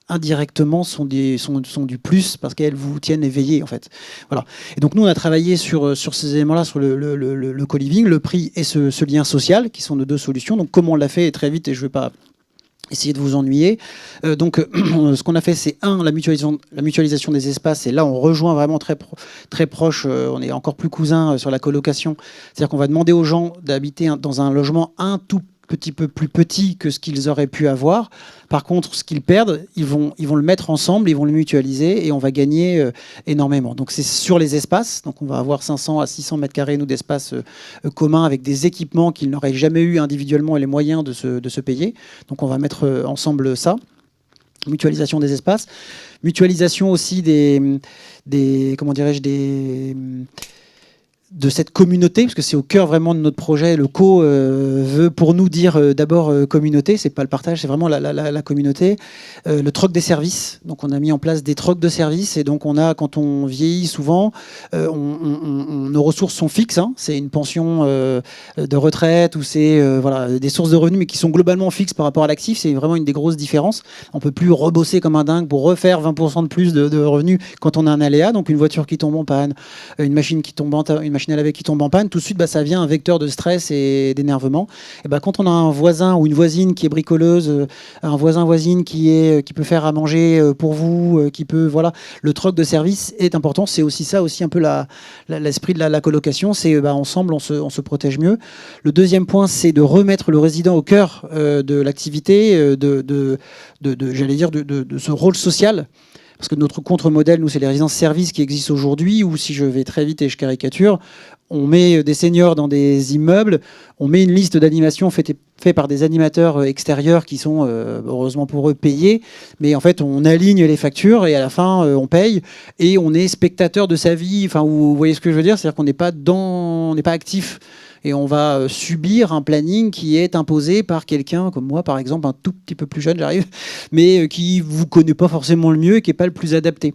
[SPEAKER 6] indirectement sont du plus parce qu'elles vous tiennent éveillés en fait. Voilà. Et donc nous on a travaillé sur ces éléments-là, sur le co-living, le prix et ce lien social qui sont nos deux solutions. Donc comment on l'a fait très vite et je ne vais pas essayer de vous ennuyer. Ce qu'on a fait, c'est la mutualisation des espaces. Et là, on rejoint vraiment très proche. On est encore plus cousins sur la colocation. C'est-à-dire qu'on va demander aux gens d'habiter dans un logement un tout petit peu plus petit que ce qu'ils auraient pu avoir. Par contre, ce qu'ils perdent, ils vont le mettre ensemble, ils vont le mutualiser et on va gagner énormément. Donc c'est sur les espaces. Donc on va avoir 500 à 600 mètres carrés nous d'espace commun avec des équipements qu'ils n'auraient jamais eu individuellement et les moyens de se payer. Donc on va mettre ensemble ça. Mutualisation des espaces, mutualisation aussi de cette communauté, parce que c'est au cœur vraiment de notre projet. Le co veut pour nous dire d'abord communauté, c'est pas le partage, c'est vraiment la communauté. Le troc des services, donc on a mis en place des trocs de services et donc on a, quand on vieillit souvent, nos ressources sont fixes, hein. C'est une pension de retraite ou c'est des sources de revenus mais qui sont globalement fixes par rapport à l'actif, c'est vraiment une des grosses différences. On peut plus rebosser comme un dingue pour refaire 20% de plus de revenus quand on a un aléa, donc une voiture qui tombe en panne, une machine à laver qui tombe en panne, tout de suite, ça vient un vecteur de stress et d'énervement. Et quand on a un voisin ou une voisine qui est bricoleuse, un voisin-voisine qui peut faire à manger pour vous, le troc de service est important. C'est aussi ça, aussi un peu l'esprit de la colocation. C'est ensemble, on se protège mieux. Le deuxième point, c'est de remettre le résident au cœur de l'activité, de ce rôle social. Parce que notre contre-modèle, nous, c'est les résidences-services qui existent aujourd'hui, où si je vais très vite et je caricature, on met des seniors dans des immeubles, on met une liste d'animations faite par des animateurs extérieurs qui sont, heureusement pour eux, payés. Mais en fait, on aligne les factures et à la fin, on paye et on est spectateur de sa vie. Enfin, vous voyez ce que je veux dire? C'est-à-dire qu'on n'est pas actif. Et on va subir un planning qui est imposé par quelqu'un comme moi, par exemple, un tout petit peu plus jeune, j'arrive, mais qui ne vous connaît pas forcément le mieux et qui n'est pas le plus adapté.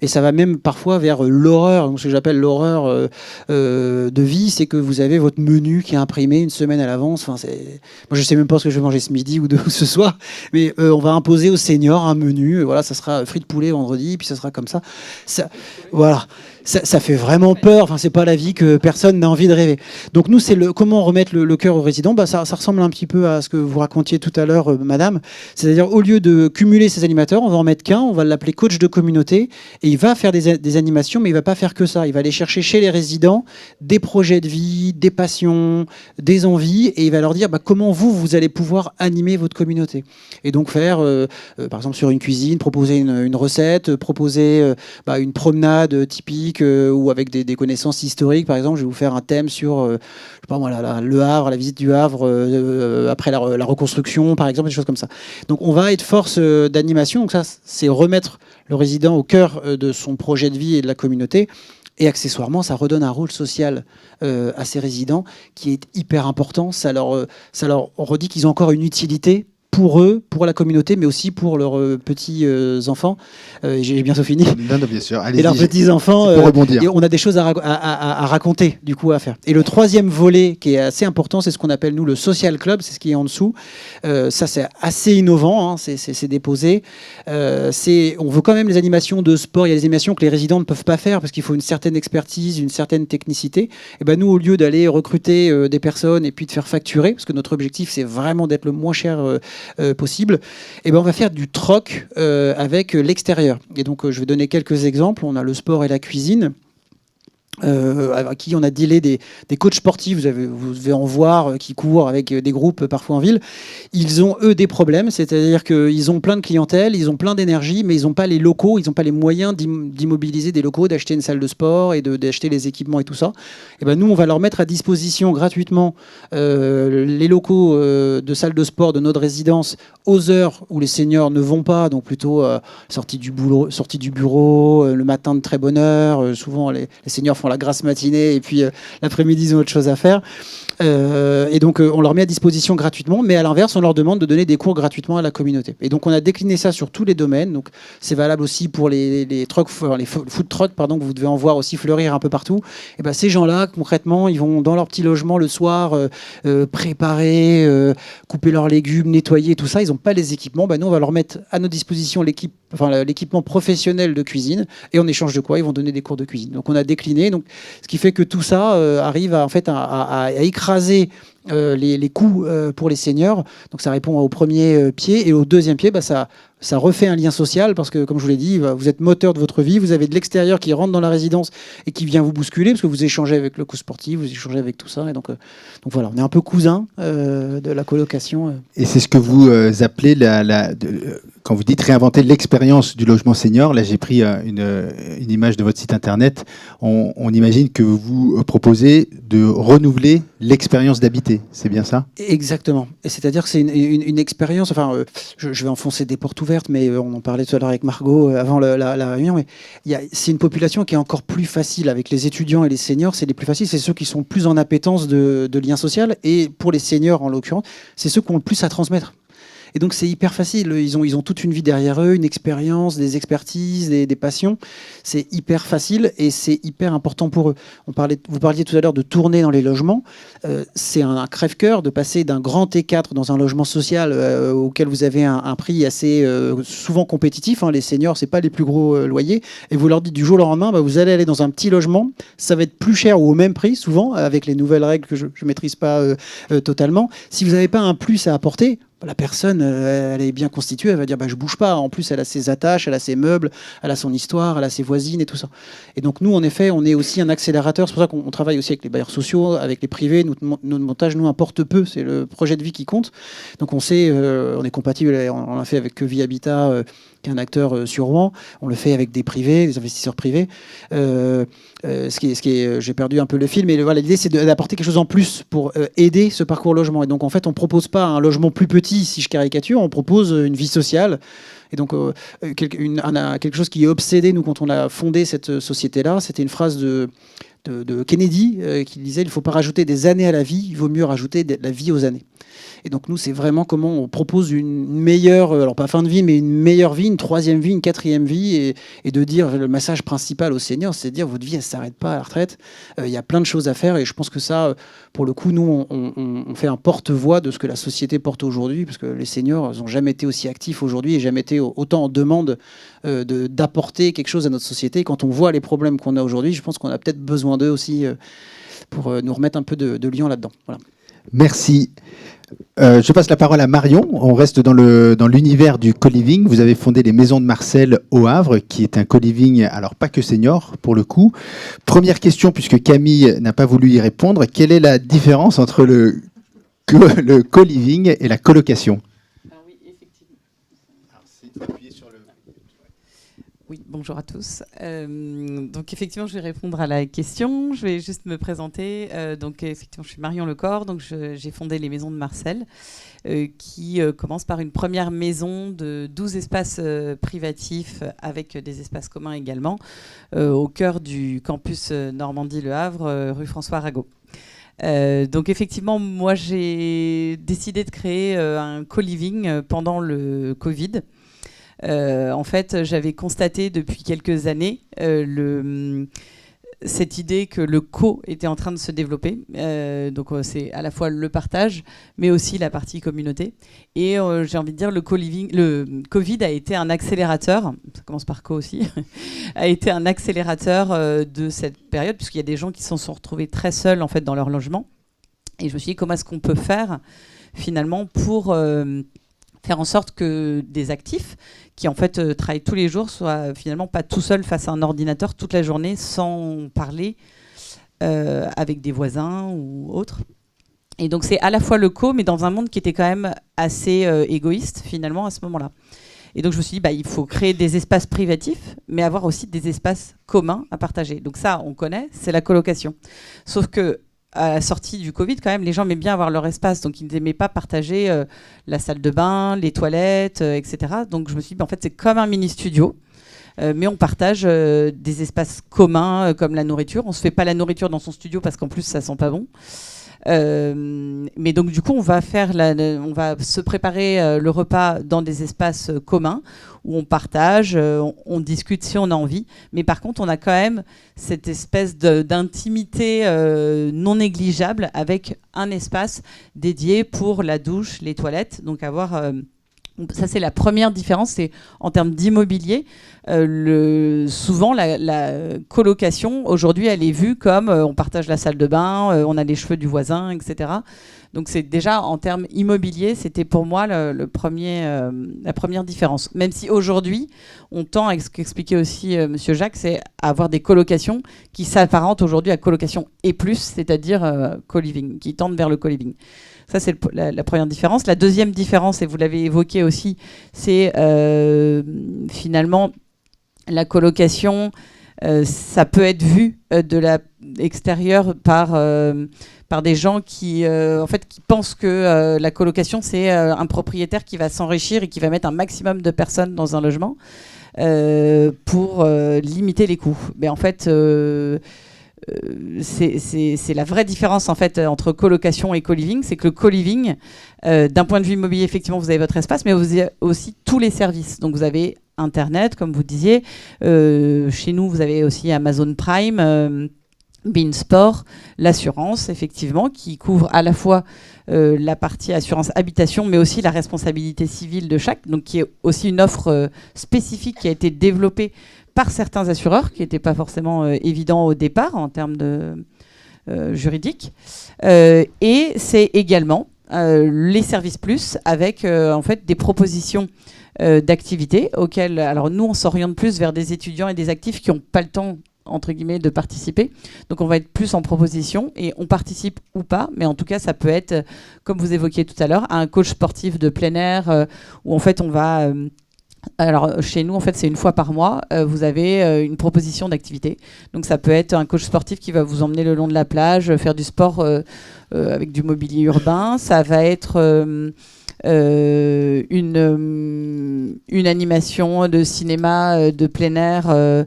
[SPEAKER 6] Et ça va même parfois vers l'horreur. Donc, ce que j'appelle l'horreur de vie, c'est que vous avez votre menu qui est imprimé une semaine à l'avance. Enfin, moi, je ne sais même pas ce que je vais manger ce midi ou ce soir, mais on va imposer aux seniors un menu. Voilà, ça sera frites poulet vendredi, puis ça sera comme ça. Voilà. Ça fait vraiment peur. Enfin, c'est pas la vie que personne n'a envie de rêver. Donc nous, c'est comment remettre le cœur aux résidents. Ça ressemble un petit peu à ce que vous racontiez tout à l'heure, madame. C'est-à-dire, au lieu de cumuler ces animateurs, on va en mettre qu'un. On va l'appeler coach de communauté. Et il va faire des animations, mais il va pas faire que ça. Il va aller chercher chez les résidents des projets de vie, des passions, des envies. Et il va leur dire comment vous allez pouvoir animer votre communauté. Et donc faire, par exemple, sur une cuisine, proposer une recette, proposer une promenade typique, ou avec des connaissances historiques. Par exemple, je vais vous faire un thème sur le Havre, la visite du Havre après la reconstruction, par exemple, des choses comme ça. Donc on va être force d'animation. Donc ça, c'est remettre le résident au cœur de son projet de vie et de la communauté. Et accessoirement, ça redonne un rôle social à ces résidents qui est hyper important. Ça leur redit qu'ils ont encore une utilité pour eux, pour la communauté, mais aussi pour leurs petits enfants. J'ai bientôt fini.
[SPEAKER 2] Non, bien sûr.
[SPEAKER 6] Et leurs petits enfants.
[SPEAKER 2] Pour rebondir.
[SPEAKER 6] Et on a des choses à raconter, du coup, à faire. Et le troisième volet qui est assez important, c'est ce qu'on appelle, nous, le social club. C'est ce qui est en dessous. Ça, c'est assez innovant. Hein, c'est déposé. On veut quand même les animations de sport. Il y a des animations que les résidents ne peuvent pas faire parce qu'il faut une certaine expertise, une certaine technicité. Et ben nous, au lieu d'aller recruter des personnes et puis de faire facturer, parce que notre objectif, c'est vraiment d'être le moins cher possible, et ben on va faire du troc avec l'extérieur. Et donc, je vais donner quelques exemples. On a le sport et la cuisine. À qui on a dealé des coachs sportifs, vous devez en voir, qui courent avec des groupes parfois en ville. Ils ont, eux, des problèmes, c'est-à-dire qu'ils ont plein de clientèle, ils ont plein d'énergie, mais ils n'ont pas les locaux, ils n'ont pas les moyens d'immobiliser des locaux, d'acheter une salle de sport et d'acheter les équipements et tout ça. Et ben nous, on va leur mettre à disposition gratuitement les locaux de salles de sport de notre résidence aux heures où les seniors ne vont pas, donc plutôt sortie du bureau, le matin de très bonne heure. Souvent, les seniors font la grasse matinée et puis l'après-midi, ils ont autre chose à faire. Et donc, on leur met à disposition gratuitement, mais à l'inverse, on leur demande de donner des cours gratuitement à la communauté. Et donc, on a décliné ça sur tous les domaines. Donc, c'est valable aussi pour les food trucks, pardon, que vous devez en voir aussi fleurir un peu partout. Et ben, ces gens-là, concrètement, ils vont dans leur petit logement le soir, préparer, couper leurs légumes, nettoyer, tout ça. Ils n'ont pas les équipements. Ben, nous, on va leur mettre à notre disposition l'équipement professionnel de cuisine. Et en échange de quoi, ils vont donner des cours de cuisine. Donc, on a décliné. Donc, ce qui fait que tout ça arrive à écraser les coûts pour les seniors. Donc ça répond au premier pied. Et au deuxième pied, ça refait un lien social parce que, comme je vous l'ai dit, vous êtes moteur de votre vie. Vous avez de l'extérieur qui rentre dans la résidence et qui vient vous bousculer parce que vous échangez avec le co-sportif, vous échangez avec tout ça. Et donc voilà, on est un peu cousins de la colocation.
[SPEAKER 2] Et c'est ce que vous appelez, quand vous dites réinventer l'expérience du logement senior. Là, j'ai pris une image de votre site internet. On imagine que vous proposez de renouveler l'expérience d'habiter. C'est bien ça ?
[SPEAKER 6] Exactement. Et c'est-à-dire que c'est une expérience. Enfin, je vais enfoncer des portes ouvertes, mais on en parlait tout à l'heure avec Margot avant la réunion. Mais c'est une population qui est encore plus facile avec les étudiants et les seniors. C'est les plus faciles. C'est ceux qui sont plus en appétence de lien social. Et pour les seniors, en l'occurrence, c'est ceux qui ont le plus à transmettre. Et donc, c'est hyper facile. Ils ont toute une vie derrière eux, une expérience, des expertises, des passions. C'est hyper facile et c'est hyper important pour eux. Vous parliez tout à l'heure de tourner dans les logements. C'est un crève-cœur de passer d'un grand T4 dans un logement social auquel vous avez un prix assez souvent compétitif. Hein. Les seniors, c'est pas les plus gros loyers. Et vous leur dites du jour au lendemain, vous allez aller dans un petit logement. Ça va être plus cher ou au même prix, souvent, avec les nouvelles règles que je ne maîtrise pas totalement. Si vous n'avez pas un plus à apporter, la personne, elle est bien constituée, elle va dire je bouge pas. En plus, elle a ses attaches, elle a ses meubles, elle a son histoire, elle a ses voisines et tout ça. Et donc nous, en effet, on est aussi un accélérateur. C'est pour ça qu'on travaille aussi avec les bailleurs sociaux, avec les privés. Notre montage nous importe peu. C'est le projet de vie qui compte. Donc on est compatible. On l'a fait avec Vie Habitat, qui est un acteur sur Rouen. On le fait avec des privés, des investisseurs privés. J'ai perdu un peu le fil, mais voilà, l'idée c'est d'apporter quelque chose en plus pour aider ce parcours logement. Et donc en fait, on propose pas un logement plus petit, si je caricature, on propose une vie sociale. Et donc quelque chose qui est obsédé, nous, quand on a fondé cette société-là, c'était une phrase de Kennedy qui disait il ne faut pas rajouter des années à la vie, il vaut mieux rajouter de la vie aux années. Et donc nous, c'est vraiment comment on propose une meilleure, alors pas fin de vie, mais une meilleure vie, une troisième vie, une quatrième vie, et de dire le message principal aux seniors, c'est de dire votre vie, elle ne s'arrête pas à la retraite. Il y a plein de choses à faire, et je pense que ça, pour le coup, nous, on fait un porte-voix de ce que la société porte aujourd'hui, parce que les seniors n'ont jamais été aussi actifs aujourd'hui et jamais été autant en demande d'apporter quelque chose à notre société. Et quand on voit les problèmes qu'on a aujourd'hui, je pense qu'on a peut-être besoin d'eux aussi pour nous remettre un peu de liant là-dedans. Voilà.
[SPEAKER 2] Merci. Je passe la parole à Marion. On reste dans l'univers du co-living. Vous avez fondé les Maisons de Marcel au Havre, qui est un co-living, alors pas que senior pour le coup. Première question, puisque Camille n'a pas voulu y répondre. Quelle est la différence entre le co-living et la colocation ?
[SPEAKER 7] Oui, effectivement. Oui, bonjour à tous. Donc effectivement, je vais répondre à la question. Je vais juste me présenter. Donc effectivement, je suis Marion Lecor. Donc j'ai fondé les Maisons de Marcel, qui commence par une première maison de 12 espaces privatifs avec des espaces communs également, au cœur du campus Normandie-Le Havre, rue François Arago. Donc effectivement, moi j'ai décidé de créer un co-living pendant le Covid. En fait, j'avais constaté depuis quelques années cette idée que le co était en train de se développer. Donc c'est à la fois le partage, mais aussi la partie communauté. Et j'ai envie de dire, le Covid a été un accélérateur, ça commence par co aussi, a été un accélérateur de cette période, puisqu'il y a des gens qui s'en sont retrouvés très seuls en fait, dans leur logement. Et je me suis dit, comment est-ce qu'on peut faire finalement pour faire en sorte que des actifs qui en fait travaillent tous les jours soient finalement pas tout seuls face à un ordinateur toute la journée sans parler avec des voisins ou autres. Et donc c'est à la fois le co, mais dans un monde qui était quand même assez égoïste finalement à ce moment-là. Et donc je me suis dit, il faut créer des espaces privatifs, mais avoir aussi des espaces communs à partager. Donc ça, on connaît, c'est la colocation. Sauf que à la sortie du Covid, quand même, les gens aimaient bien avoir leur espace. Donc, ils n'aimaient pas partager la salle de bain, les toilettes, etc. Donc, je me suis dit, en fait, c'est comme un mini-studio. Mais on partage des espaces communs comme la nourriture. On ne se fait pas la nourriture dans son studio parce qu'en plus, ça sent pas bon. Mais donc du coup on va se préparer le repas dans des espaces communs où on partage, on discute si on a envie, mais par contre on a quand même cette espèce d'intimité non négligeable avec un espace dédié pour la douche, les toilettes, donc avoir ça, c'est la première différence, c'est en termes d'immobilier. Souvent, la colocation, aujourd'hui, elle est vue comme on partage la salle de bain, on a les cheveux du voisin, etc. Donc, c'est déjà, en termes immobiliers, c'était pour moi la première différence. Même si aujourd'hui, on tend, à ce qu'expliquait aussi Monsieur Jacques, c'est avoir des colocations qui s'apparentent aujourd'hui à colocation et plus, c'est-à-dire co-living, qui tendent vers le co-living. Ça, c'est la première différence. La deuxième différence, et vous l'avez évoqué aussi, c'est finalement la colocation. Ça peut être vu de l'extérieur par des gens qui pensent que la colocation, c'est un propriétaire qui va s'enrichir et qui va mettre un maximum de personnes dans un logement pour limiter les coûts. Mais en fait... c'est la vraie différence en fait entre colocation et co-living, c'est que le co-living, d'un point de vue immobilier, effectivement, vous avez votre espace, mais vous avez aussi tous les services. Donc vous avez Internet, comme vous disiez. Chez nous, vous avez aussi Amazon Prime, Beansport, l'assurance, effectivement, qui couvre à la fois la partie assurance habitation, mais aussi la responsabilité civile de chaque, donc qui est aussi une offre spécifique qui a été développée par certains assureurs, qui n'étaient pas forcément évidents au départ en termes de juridiques. Et c'est également les services plus avec en fait des propositions d'activités auxquelles, alors nous on s'oriente plus vers des étudiants et des actifs qui n'ont pas le temps entre guillemets de participer, donc on va être plus en proposition et on participe ou pas, mais en tout cas ça peut être, comme vous évoquiez tout à l'heure, un coach sportif de plein air où en fait on va alors chez nous en fait c'est une fois par mois, vous avez une proposition d'activité, donc ça peut être un coach sportif qui va vous emmener le long de la plage faire du sport avec du mobilier urbain, ça va être une animation de cinéma de plein air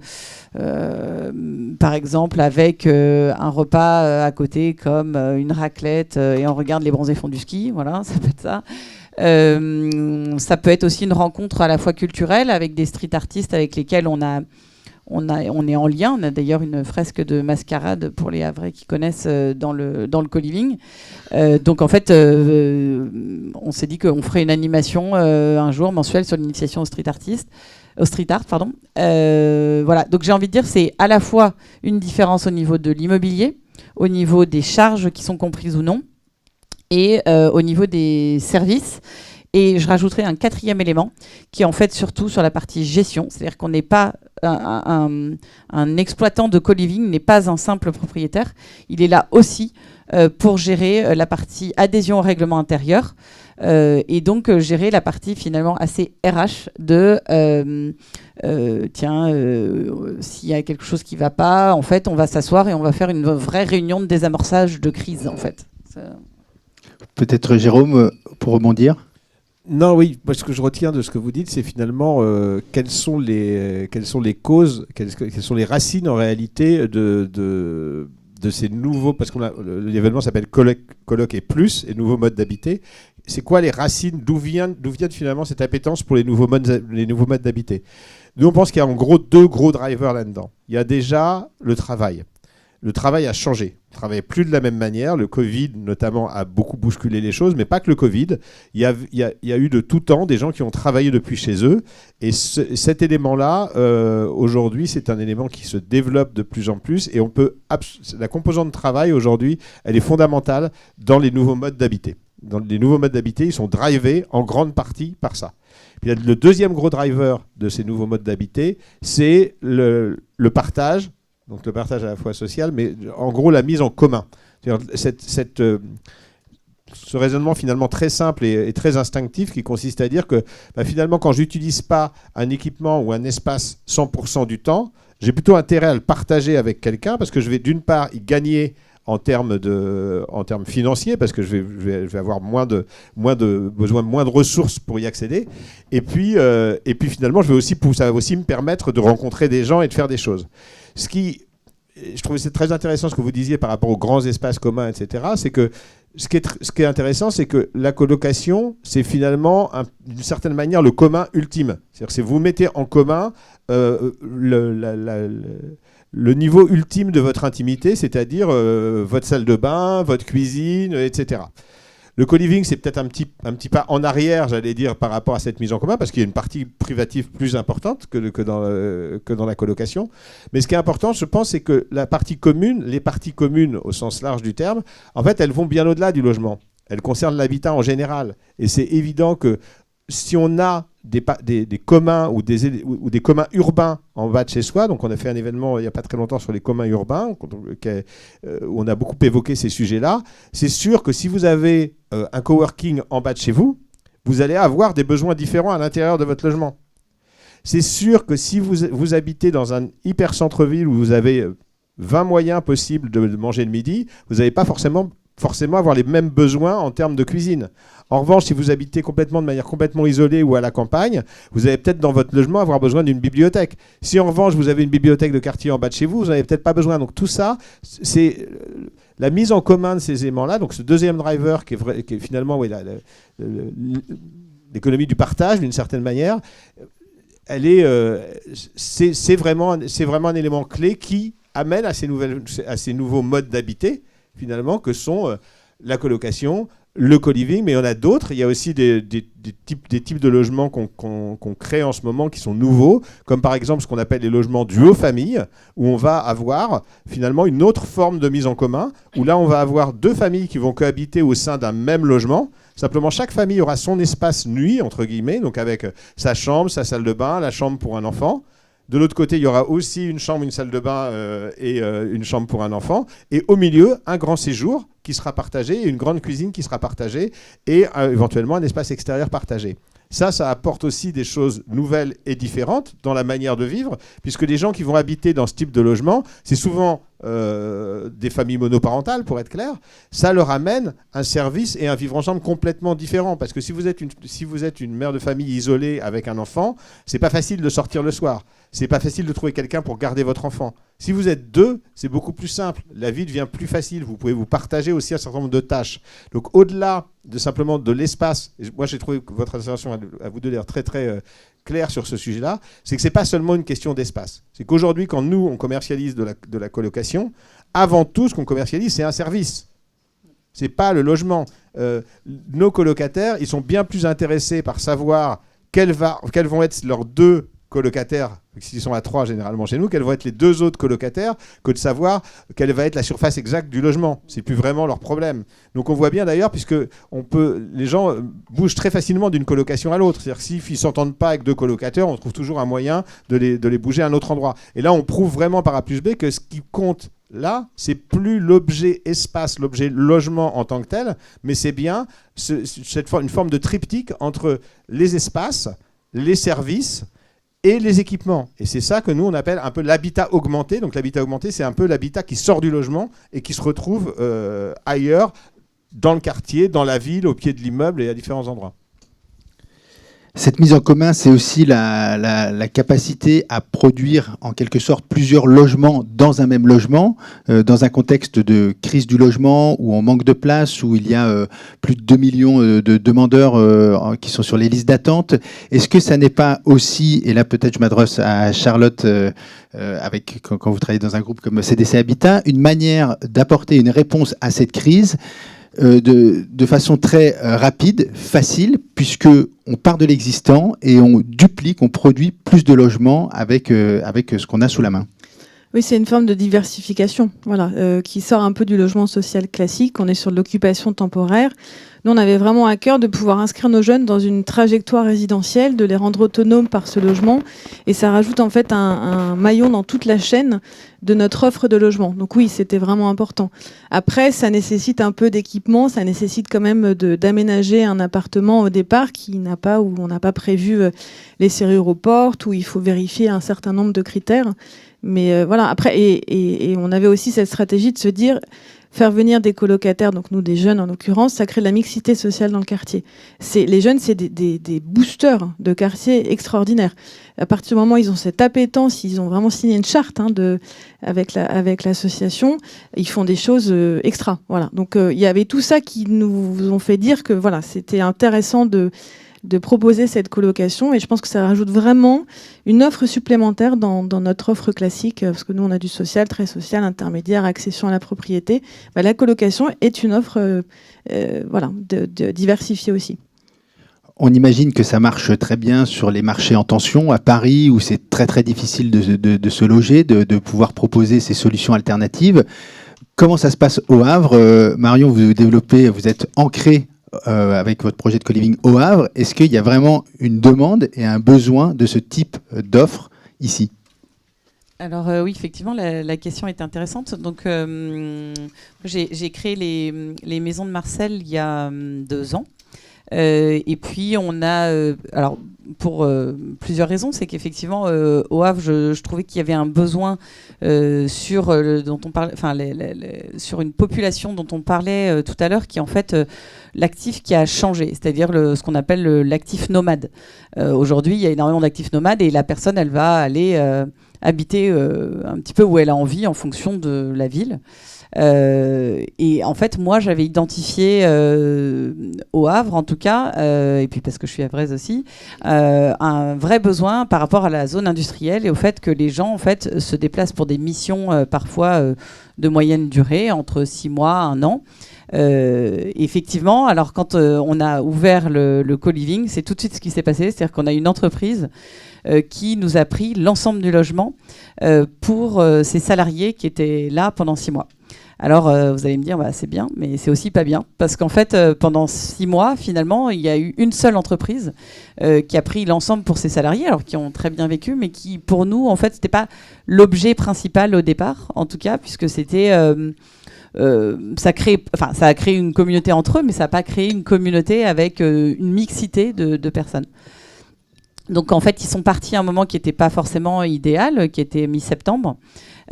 [SPEAKER 7] par exemple avec un repas à côté comme une raclette et on regarde les bronzés font du ski, voilà, ça peut être ça. Ça peut être aussi une rencontre à la fois culturelle avec des street artistes avec lesquels on est en lien. On a d'ailleurs une fresque de mascarade pour les Havrais qui connaissent dans le co-living. Donc en fait, on s'est dit qu'on ferait une animation un jour mensuelle sur l'initiation au street art, pardon. Voilà. Donc j'ai envie de dire, c'est à la fois une différence au niveau de l'immobilier, au niveau des charges qui sont comprises ou non, et au niveau des services. Et je rajouterai un quatrième élément qui est en fait surtout sur la partie gestion, c'est-à-dire qu'on n'est pas un exploitant de co-living, n'est pas un simple propriétaire, il est là aussi pour gérer la partie adhésion au règlement intérieur et donc gérer la partie finalement assez RH de s'il y a quelque chose qui ne va pas, en fait on va s'asseoir et on va faire une vraie réunion de désamorçage de crise en fait.
[SPEAKER 2] Peut-être Jérôme, pour rebondir.
[SPEAKER 5] Non, oui, moi, ce que je retiens de ce que vous dites, c'est finalement quelles sont les causes, quelles sont les racines en réalité de ces nouveaux, parce que l'événement s'appelle Coloc et Plus, et nouveaux modes d'habiter. C'est quoi les racines? D'où vient finalement cette appétence pour les nouveaux modes d'habiter? Nous, on pense qu'il y a en gros 2 gros drivers là-dedans. Il y a déjà le travail. Le travail a changé. On ne travaille plus de la même manière. Le Covid, notamment, a beaucoup bousculé les choses, mais pas que le Covid. Il y a eu de tout temps des gens qui ont travaillé depuis chez eux. Et cet élément-là, aujourd'hui, c'est un élément qui se développe de plus en plus. Et la composante travail, aujourd'hui, elle est fondamentale dans les nouveaux modes d'habiter. Dans les nouveaux modes d'habiter, ils sont drivés en grande partie par ça. Puis le deuxième gros driver de ces nouveaux modes d'habiter, c'est le partage. Donc le partage à la fois social, mais en gros la mise en commun. Ce raisonnement finalement très simple et très instinctif qui consiste à dire que finalement quand j'utilise pas un équipement ou un espace 100% du temps, j'ai plutôt intérêt à le partager avec quelqu'un parce que je vais d'une part y gagner en termes financiers, parce que je vais avoir moins de ressources pour y accéder. Et puis finalement, ça va aussi me permettre de rencontrer des gens et de faire des choses. Je trouvais c'est très intéressant ce que vous disiez par rapport aux grands espaces communs, etc. C'est que ce qui est intéressant, c'est que la colocation, c'est finalement, d'une certaine manière, le commun ultime. C'est-à-dire que c'est vous mettez en commun le niveau ultime de votre intimité, c'est-à-dire votre salle de bain, votre cuisine, etc. Le co-living, c'est peut-être un petit pas en arrière, j'allais dire, par rapport à cette mise en commun, parce qu'il y a une partie privative plus importante que dans la colocation. Mais ce qui est important, je pense, c'est que les parties communes, au sens large du terme, en fait, elles vont bien au-delà du logement. Elles concernent l'habitat en général. Et c'est évident que si on a des communs ou des communs urbains en bas de chez soi, donc on a fait un événement il n'y a pas très longtemps sur les communs urbains, où on a beaucoup évoqué ces sujets-là, c'est sûr que si vous avez un coworking en bas de chez vous, vous allez avoir des besoins différents à l'intérieur de votre logement. C'est sûr que si vous habitez dans un hyper centre-ville où vous avez 20 moyens possibles de manger le midi, vous n'allez pas forcément avoir les mêmes besoins en termes de cuisine. En revanche, si vous habitez de manière complètement isolée ou à la campagne, vous allez peut-être dans votre logement avoir besoin d'une bibliothèque. Si en revanche vous avez une bibliothèque de quartier en bas de chez vous, vous n'avez peut-être pas besoin. Donc tout ça, c'est la mise en commun de ces éléments-là. Donc ce deuxième driver qui est finalement l'économie du partage d'une certaine manière, c'est vraiment un élément clé qui amène à ces nouveaux modes d'habiter finalement que sont la colocation, le co-living, mais il y en a d'autres. Il y a aussi des types de logements qu'on crée en ce moment qui sont nouveaux, comme par exemple ce qu'on appelle les logements duo-famille, où on va avoir finalement une autre forme de mise en commun, où là on va avoir 2 familles qui vont cohabiter au sein d'un même logement. Simplement, chaque famille aura son espace nuit, entre guillemets, donc avec sa chambre, sa salle de bain, la chambre pour un enfant. De l'autre côté, il y aura aussi une chambre, une salle de bain et une chambre pour un enfant. Et au milieu, un grand séjour qui sera partagé, et une grande cuisine qui sera partagée, et éventuellement un espace extérieur partagé. Ça apporte aussi des choses nouvelles et différentes dans la manière de vivre, puisque les gens qui vont habiter dans ce type de logement, c'est souvent des familles monoparentales, pour être clair. Ça leur amène un service et un vivre ensemble complètement différent. Parce que si vous êtes une mère de famille isolée avec un enfant, c'est pas facile de sortir le soir. C'est pas facile de trouver quelqu'un pour garder votre enfant. Si vous êtes 2, c'est beaucoup plus simple. La vie devient plus facile. Vous pouvez vous partager aussi un certain nombre de tâches. Donc au-delà de simplement de l'espace, moi j'ai trouvé que votre intervention à vous deux l'air très très claire sur ce sujet-là, c'est que c'est pas seulement une question d'espace. C'est qu'aujourd'hui, quand nous on commercialise de la colocation, avant tout ce qu'on commercialise, c'est un service. C'est pas le logement. Nos colocataires, ils sont bien plus intéressés par savoir quels vont être leurs 2 colocataires, s'ils sont à 3 généralement chez nous, quels vont être les 2 autres colocataires, que de savoir quelle va être la surface exacte du logement. C'est plus vraiment leur problème. Donc on voit bien d'ailleurs, puisque les gens bougent très facilement d'une colocation à l'autre. C'est-à-dire que s'ils ne s'entendent pas avec 2 colocataires, on trouve toujours un moyen de les bouger à un autre endroit. Et là, on prouve vraiment par A plus B que ce qui compte là, c'est plus l'objet espace, l'objet logement en tant que tel, mais c'est bien une forme de triptyque entre les espaces, les services et les équipements. Et c'est ça que nous, on appelle un peu l'habitat augmenté. Donc l'habitat augmenté, c'est un peu l'habitat qui sort du logement et qui se retrouve ailleurs, dans le quartier, dans la ville, au pied de l'immeuble et à différents endroits.
[SPEAKER 2] Cette mise en commun, c'est aussi la capacité à produire en quelque sorte plusieurs logements dans un même logement, dans un contexte de crise du logement où on manque de place, où il y a plus de 2 millions de demandeurs qui sont sur les listes d'attente. Est-ce que ça n'est pas aussi, et là peut-être je m'adresse à Charlotte, quand vous travaillez dans un groupe comme CDC Habitat, une manière d'apporter une réponse à cette crise de façon très rapide, facile, puisque on part de l'existant et on duplique, on produit plus de logements avec ce qu'on a sous la main.
[SPEAKER 4] Oui, c'est une forme de diversification, voilà, qui sort un peu du logement social classique. On est sur de l'occupation temporaire. Nous, on avait vraiment à cœur de pouvoir inscrire nos jeunes dans une trajectoire résidentielle, de les rendre autonomes par ce logement. Et ça rajoute en fait un maillon dans toute la chaîne de notre offre de logement. Donc oui, c'était vraiment important. Après, ça nécessite un peu d'équipement, ça nécessite quand même d'aménager un appartement au départ où on n'a pas prévu les serrures aux portes, où il faut vérifier un certain nombre de critères. Mais voilà, après, et on avait aussi cette stratégie de se dire, faire venir des colocataires, donc nous des jeunes en l'occurrence, ça crée de la mixité sociale dans le quartier. Les jeunes, c'est des boosters de quartier extraordinaires. À partir du moment où ils ont cette appétence, ils ont vraiment signé une charte avec l'association, ils font des choses extra. Voilà. Donc il y avait tout ça qui nous ont fait dire que voilà, c'était intéressant de proposer cette colocation, et je pense que ça rajoute vraiment une offre supplémentaire dans notre offre classique, parce que nous on a du social, très social, intermédiaire, accession à la propriété. La colocation est une offre diversifiée aussi.
[SPEAKER 2] On imagine que ça marche très bien sur les marchés en tension, à Paris, où c'est très très difficile de se loger, de pouvoir proposer ces solutions alternatives. Comment ça se passe au Havre ? Marion, vous êtes ancré avec votre projet de co-living au Havre. Est-ce qu'il y a vraiment une demande et un besoin de ce type d'offre ici ?
[SPEAKER 7] Alors oui, effectivement, la question est intéressante. Donc, j'ai créé les maisons de Marcel il y a 2 ans. Et puis on a, alors pour plusieurs raisons, c'est qu'effectivement au Havre, je trouvais qu'il y avait un besoin dont on parlait, enfin sur une population dont on parlait tout à l'heure, qui est en fait l'actif qui a changé, c'est-à-dire ce qu'on appelle l'actif nomade. Aujourd'hui, il y a énormément d'actifs nomades et la personne, elle va aller habiter un petit peu où elle a envie en fonction de la ville. Et en fait, moi, j'avais identifié au Havre, en tout cas, et puis parce que je suis havraise aussi, un vrai besoin par rapport à la zone industrielle et au fait que les gens, en fait, se déplacent pour des missions parfois de moyenne durée, entre 6 mois, 1 an. Effectivement, alors quand on a ouvert le co-living, c'est tout de suite ce qui s'est passé, c'est-à-dire qu'on a une entreprise qui nous a pris l'ensemble du logement pour ses salariés qui étaient là pendant 6 mois. Alors, vous allez me dire, c'est bien, mais c'est aussi pas bien. Parce qu'en fait, pendant 6 mois, finalement, il y a eu une seule entreprise qui a pris l'ensemble pour ses salariés, alors qui ont très bien vécu, mais qui, pour nous, en fait, c'était pas l'objet principal au départ, en tout cas, puisque c'était... ça a créé une communauté entre eux, mais ça n'a pas créé une communauté avec une mixité de personnes. Donc, en fait, ils sont partis à un moment qui n'était pas forcément idéal, qui était mi-septembre.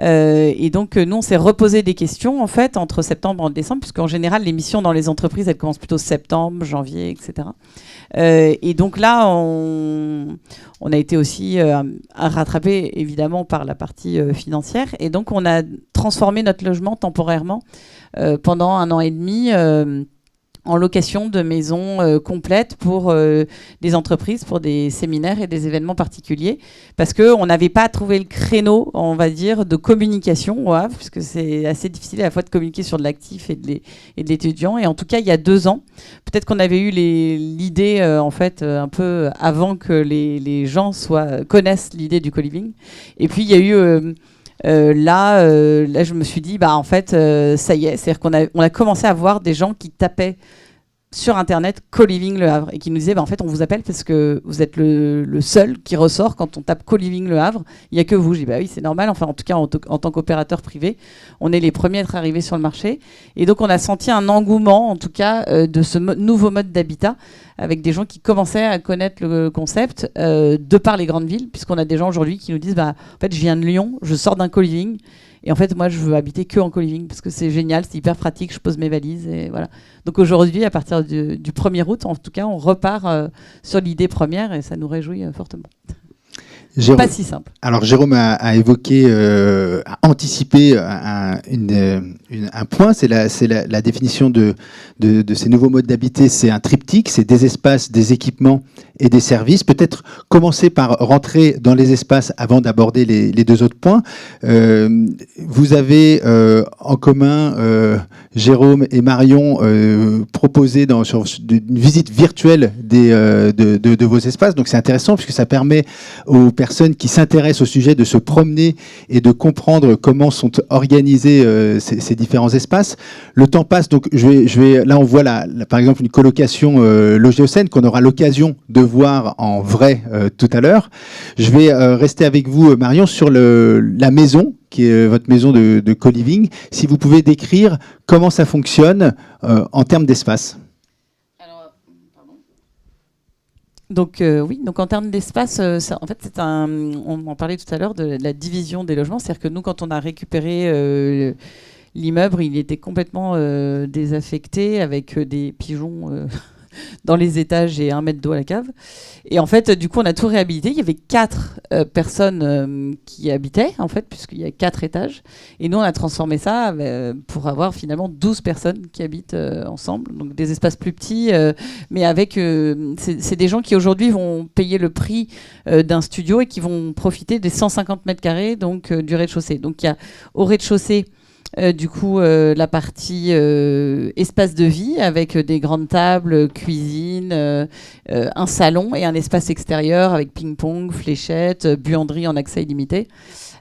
[SPEAKER 7] Et donc, nous, on s'est reposé des questions, en fait, entre septembre et décembre, puisqu'en général, les missions dans les entreprises, elles commencent plutôt septembre, janvier, etc. Et donc là, on a été aussi rattrapé, évidemment, par la partie financière. Et donc, on a transformé notre logement temporairement pendant 1 an et demi en location de maisons complètes pour des entreprises, pour des séminaires et des événements particuliers, parce qu'on n'avait pas trouvé le créneau, on va dire, de communication au Havre, puisque c'est assez difficile à la fois de communiquer sur de l'actif et de l'étudiant. Et en tout cas, il y a 2 ans, peut-être qu'on avait eu l'idée, en fait, un peu avant que les gens connaissent l'idée du co-living. Et puis, il y a eu... Là, je me suis dit, en fait, ça y est, c'est-à-dire qu'on a commencé à voir des gens qui tapaient sur Internet co-living Le Havre et qui nous disaient, en fait, on vous appelle parce que vous êtes le seul qui ressort quand on tape co-living Le Havre. Il n'y a que vous. Je dis, oui, c'est normal. Enfin, en tout cas, en tant qu'opérateur privé, on est les premiers à être arrivés sur le marché. Et donc, on a senti un engouement, en tout cas, de ce nouveau mode d'habitat, avec des gens qui commençaient à connaître le concept de par les grandes villes, puisqu'on a des gens aujourd'hui qui nous disent, en fait, je viens de Lyon, je sors d'un co-living Et en fait, moi, je veux habiter que en co-living parce que c'est génial, c'est hyper pratique, je pose mes valises et voilà. Donc aujourd'hui, à partir du 1er août, en tout cas, on repart sur l'idée première et ça nous réjouit fortement. Pas si simple.
[SPEAKER 2] Alors Jérôme a évoqué, a anticipé un point, c'est la définition de ces nouveaux modes d'habiter. C'est un triptyque, c'est des espaces, des équipements et des services. Peut-être commencer par rentrer dans les espaces avant d'aborder les deux autres points. Vous avez en commun, Jérôme et Marion, proposé sur une visite virtuelle de vos espaces. Donc c'est intéressant puisque ça permet aux personnes qui s'intéressent au sujet de se promener et de comprendre comment sont organisés ces différents espaces. Le temps passe, donc là on voit par exemple une colocation logée au Seine qu'on aura l'occasion de voir en vrai tout à l'heure. Je vais rester avec vous, Marion, sur la maison, qui est votre maison de co-living. Si vous pouvez décrire comment ça fonctionne en termes d'espace.
[SPEAKER 7] Donc oui, donc en termes d'espace, en fait, on en parlait tout à l'heure de la division des logements. C'est-à-dire que nous, quand on a récupéré l'immeuble, il était complètement désaffecté avec des pigeons dans les étages et 1 mètre d'eau à la cave. Et en fait, du coup, on a tout réhabilité. Il y avait 4 personnes qui habitaient, en fait, puisqu'il y a 4 étages. Et nous, on a transformé ça pour avoir finalement 12 personnes qui habitent ensemble. Donc des espaces plus petits, mais avec... c'est des gens qui aujourd'hui vont payer le prix d'un studio et qui vont profiter des 150 mètres carrés donc, du rez-de-chaussée. Donc il y a au rez-de-chaussée du coup, la partie espace de vie avec des grandes tables, cuisine, un salon et un espace extérieur avec ping-pong, fléchettes, buanderie en accès illimité.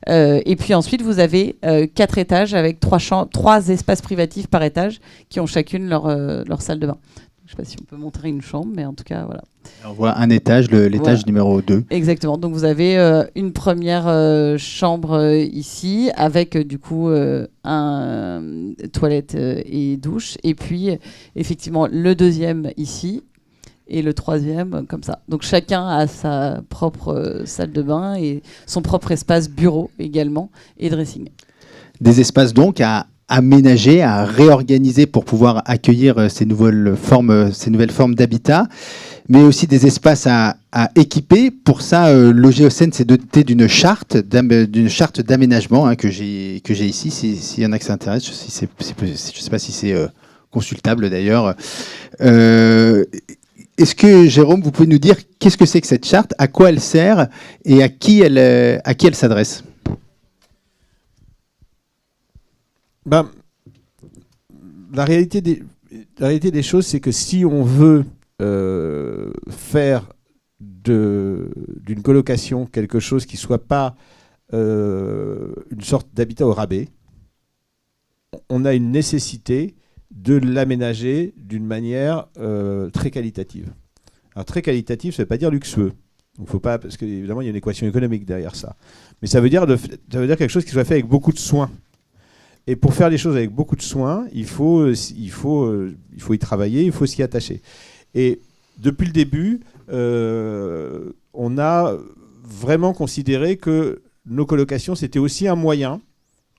[SPEAKER 7] Et puis ensuite, vous avez 4 étages avec 3 espaces privatifs par étage qui ont chacune leur salle de bain. Je ne sais pas si on peut montrer une chambre, mais en tout cas, voilà.
[SPEAKER 2] On voit un étage, l'étage numéro 2.
[SPEAKER 7] Exactement. Donc, vous avez une première chambre ici, avec du coup un toilette et douche. Et puis, effectivement, le deuxième ici et le troisième comme ça. Donc, chacun a sa propre salle de bain et son propre espace bureau également et dressing.
[SPEAKER 2] Des espaces donc à aménager, à réorganiser pour pouvoir accueillir ces nouvelles formes d'habitat, mais aussi des espaces à équiper. Pour ça, Logés au Seine s'est doté d'une charte d'aménagement que j'ai ici. S'il y en a qui s'intéressent, je ne sais pas si c'est consultable d'ailleurs. Est-ce que, Jérôme, vous pouvez nous dire qu'est-ce que c'est que cette charte, à quoi elle sert et à qui elle s'adresse ?
[SPEAKER 5] La réalité des choses, c'est que si on veut faire d'une colocation quelque chose qui ne soit pas une sorte d'habitat au rabais, on a une nécessité de l'aménager d'une manière très qualitative. Alors très qualitative, ça ne veut pas dire luxueux. Donc, faut pas, parce qu'évidemment, il y a une équation économique derrière ça. Mais ça veut dire quelque chose qui soit fait avec beaucoup de soin. Et pour faire les choses avec beaucoup de soin, il faut y travailler, il faut s'y attacher. Et depuis le début, on a vraiment considéré que nos colocations, c'était aussi un moyen,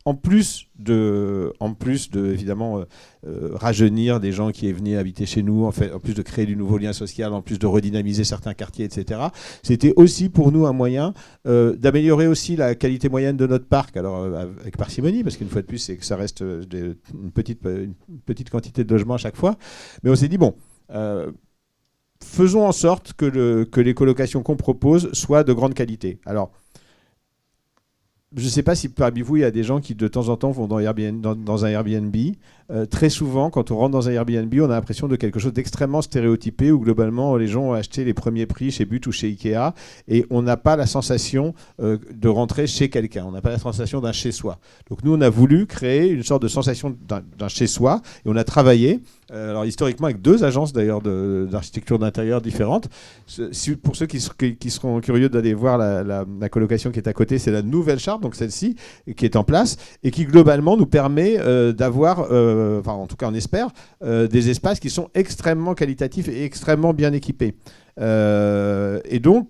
[SPEAKER 5] en plus de évidemment rajeunir des gens qui venaient habiter chez nous, en plus de créer du nouveau lien social, en plus de redynamiser certains quartiers, etc. C'était aussi pour nous un moyen d'améliorer aussi la qualité moyenne de notre parc, alors avec parcimonie, parce qu'une fois de plus, c'est que ça reste une petite quantité de logements à chaque fois. Mais on s'est dit, bon, faisons en sorte que les colocations qu'on propose soient de grande qualité. Alors, je ne sais pas si parmi vous, il y a des gens qui, de temps en temps, vont dans un Airbnb. Très souvent, quand on rentre dans un Airbnb, on a l'impression de quelque chose d'extrêmement stéréotypé où, globalement, les gens ont acheté les premiers prix chez But ou chez Ikea et on n'a pas la sensation de rentrer chez quelqu'un. On n'a pas la sensation d'un chez-soi. Donc, nous, on a voulu créer une sorte de sensation d'un chez-soi et on a travaillé, alors historiquement, avec 2 agences, d'ailleurs, d'architecture d'intérieur différentes. Pour ceux qui seront curieux d'aller voir la colocation qui est à côté, c'est la nouvelle charte, donc celle-ci, qui est en place et qui, globalement, nous permet d'avoir... en tout cas on espère, des espaces qui sont extrêmement qualitatifs et extrêmement bien équipés. Et donc,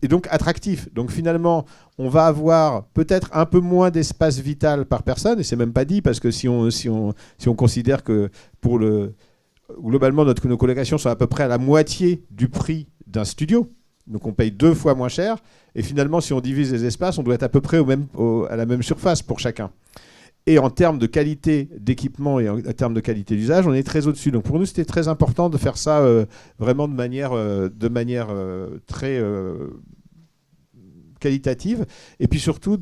[SPEAKER 5] et donc attractif. Donc finalement, on va avoir peut-être un peu moins d'espace vital par personne, et c'est même pas dit, parce que si on considère que globalement nos colocations sont à peu près à la moitié du prix d'un studio, donc on paye 2 fois moins cher, et finalement si on divise les espaces, on doit être à peu près à la même surface pour chacun. Et en termes de qualité d'équipement et en termes de qualité d'usage, on est très au-dessus. Donc pour nous, c'était très important de faire ça vraiment de manière très qualitative. Et puis surtout,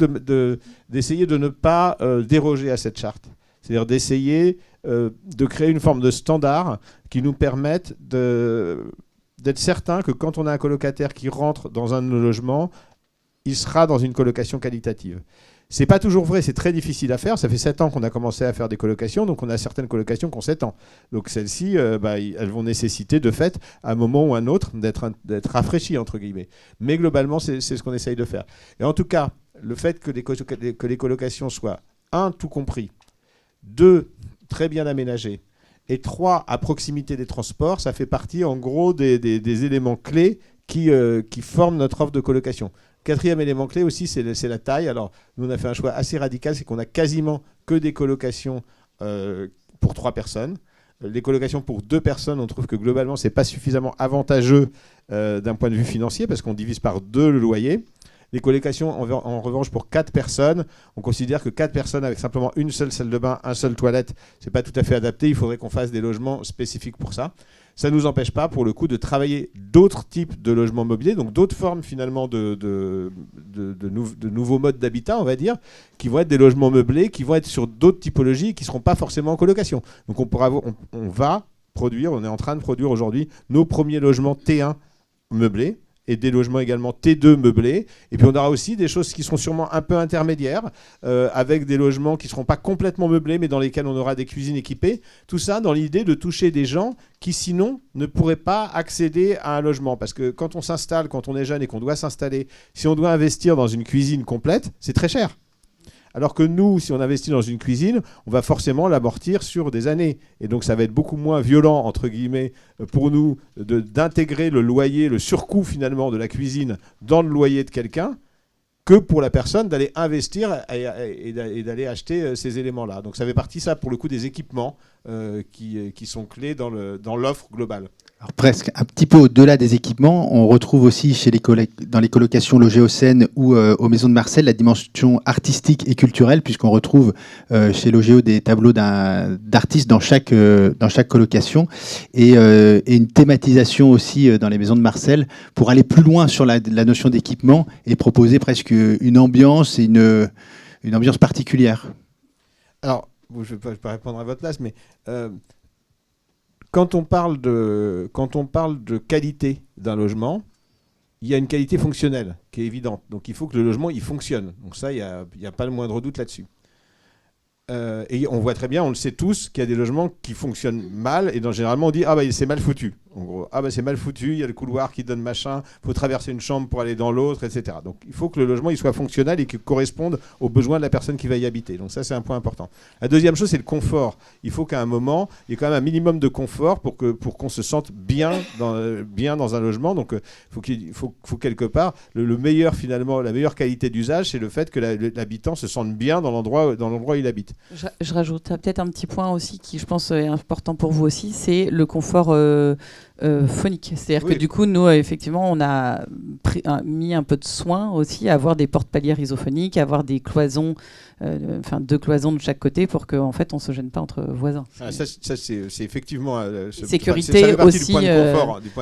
[SPEAKER 5] d'essayer de ne pas déroger à cette charte. C'est-à-dire d'essayer de créer une forme de standard qui nous permette d'être certain que quand on a un colocataire qui rentre dans un logement, il sera dans une colocation qualitative. C'est pas toujours vrai, c'est très difficile à faire. Ça fait 7 ans qu'on a commencé à faire des colocations, donc on a certaines colocations qui ont 7 ans. Donc celles-ci, elles vont nécessiter de fait, à un moment ou à un autre, d'être rafraîchies, entre guillemets. Mais globalement, c'est ce qu'on essaye de faire. Et en tout cas, le fait que les colocations soient, 1, tout compris, 2, très bien aménagées, et 3, à proximité des transports, ça fait partie en gros des éléments clés qui forment notre offre de colocation. 4e élément clé aussi, c'est la taille. Alors, nous, on a fait un choix assez radical, c'est qu'on a quasiment que des colocations pour 3 personnes. Les colocations pour 2 personnes, on trouve que globalement, ce n'est pas suffisamment avantageux d'un point de vue financier, parce qu'on divise par 2 le loyer. Les colocations, en revanche, pour 4 personnes, on considère que 4 personnes avec simplement une seule salle de bain, un seul toilette, ce n'est pas tout à fait adapté. Il faudrait qu'on fasse des logements spécifiques pour ça. Ça ne nous empêche pas, pour le coup, de travailler d'autres types de logements mobiliers, donc d'autres formes finalement de nouveaux modes d'habitat, on va dire, qui vont être des logements meublés, qui vont être sur d'autres typologies, qui ne seront pas forcément en colocation. Donc on va produire, on est en train de produire aujourd'hui nos premiers logements T1 meublés, et des logements également T2 meublés. Et puis on aura aussi des choses qui seront sûrement un peu intermédiaires, avec des logements qui ne seront pas complètement meublés, mais dans lesquels on aura des cuisines équipées. Tout ça dans l'idée de toucher des gens qui sinon ne pourraient pas accéder à un logement. Parce que quand on s'installe, quand on est jeune et qu'on doit s'installer, si on doit investir dans une cuisine complète, c'est très cher. Alors que nous, si on investit dans une cuisine, on va forcément l'amortir sur des années. Et donc ça va être beaucoup moins violent, entre guillemets, pour nous, d'intégrer le loyer, le surcoût finalement de la cuisine dans le loyer de quelqu'un, que pour la personne d'aller investir et d'aller acheter ces éléments-là. Donc ça fait partie, ça, pour le coup, des équipements qui sont clés dans l'offre globale.
[SPEAKER 2] Alors presque un petit peu au-delà des équipements, on retrouve aussi dans les colocations logées au Seine ou aux Maisons de Marcel la dimension artistique et culturelle, puisqu'on retrouve chez Logéo des tableaux d'artistes dans chaque colocation et une thématisation aussi dans les Maisons de Marcel pour aller plus loin sur la notion d'équipement et proposer presque une ambiance et une ambiance particulière.
[SPEAKER 5] Alors, je ne vais pas répondre à votre place, mais... Quand on parle de qualité d'un logement, il y a une qualité fonctionnelle qui est évidente. Donc il faut que le logement il fonctionne. Donc ça, il n'y a pas le moindre doute là-dessus. Et on voit très bien, on le sait tous, qu'il y a des logements qui fonctionnent mal. Et généralement, on dit « Ah bah c'est mal foutu ». En gros, « Ah bah c'est mal foutu, il y a le couloir qui donne machin, il faut traverser une chambre pour aller dans l'autre, etc. » Donc il faut que le logement il soit fonctionnel et qu'il corresponde aux besoins de la personne qui va y habiter. Donc ça, c'est un point important. La deuxième chose, c'est le confort. Il faut qu'à un moment, il y ait quand même un minimum de confort pour qu'on se sente bien dans un logement. Donc il faut quelque part, le meilleur finalement, la meilleure qualité d'usage, c'est le fait que l'habitant se sente bien dans l'endroit où il habite.
[SPEAKER 7] Je rajoute peut-être un petit point aussi qui, je pense, est important pour vous aussi, c'est le confort phonique. C'est-à-dire que du coup, nous, effectivement, on a mis un peu de soin aussi à avoir des porte-paliers isophoniques, à avoir des cloisons, 2 cloisons de chaque côté pour qu'en fait, on ne se gêne pas entre voisins.
[SPEAKER 5] Ça, c'est effectivement...
[SPEAKER 7] sécurité aussi,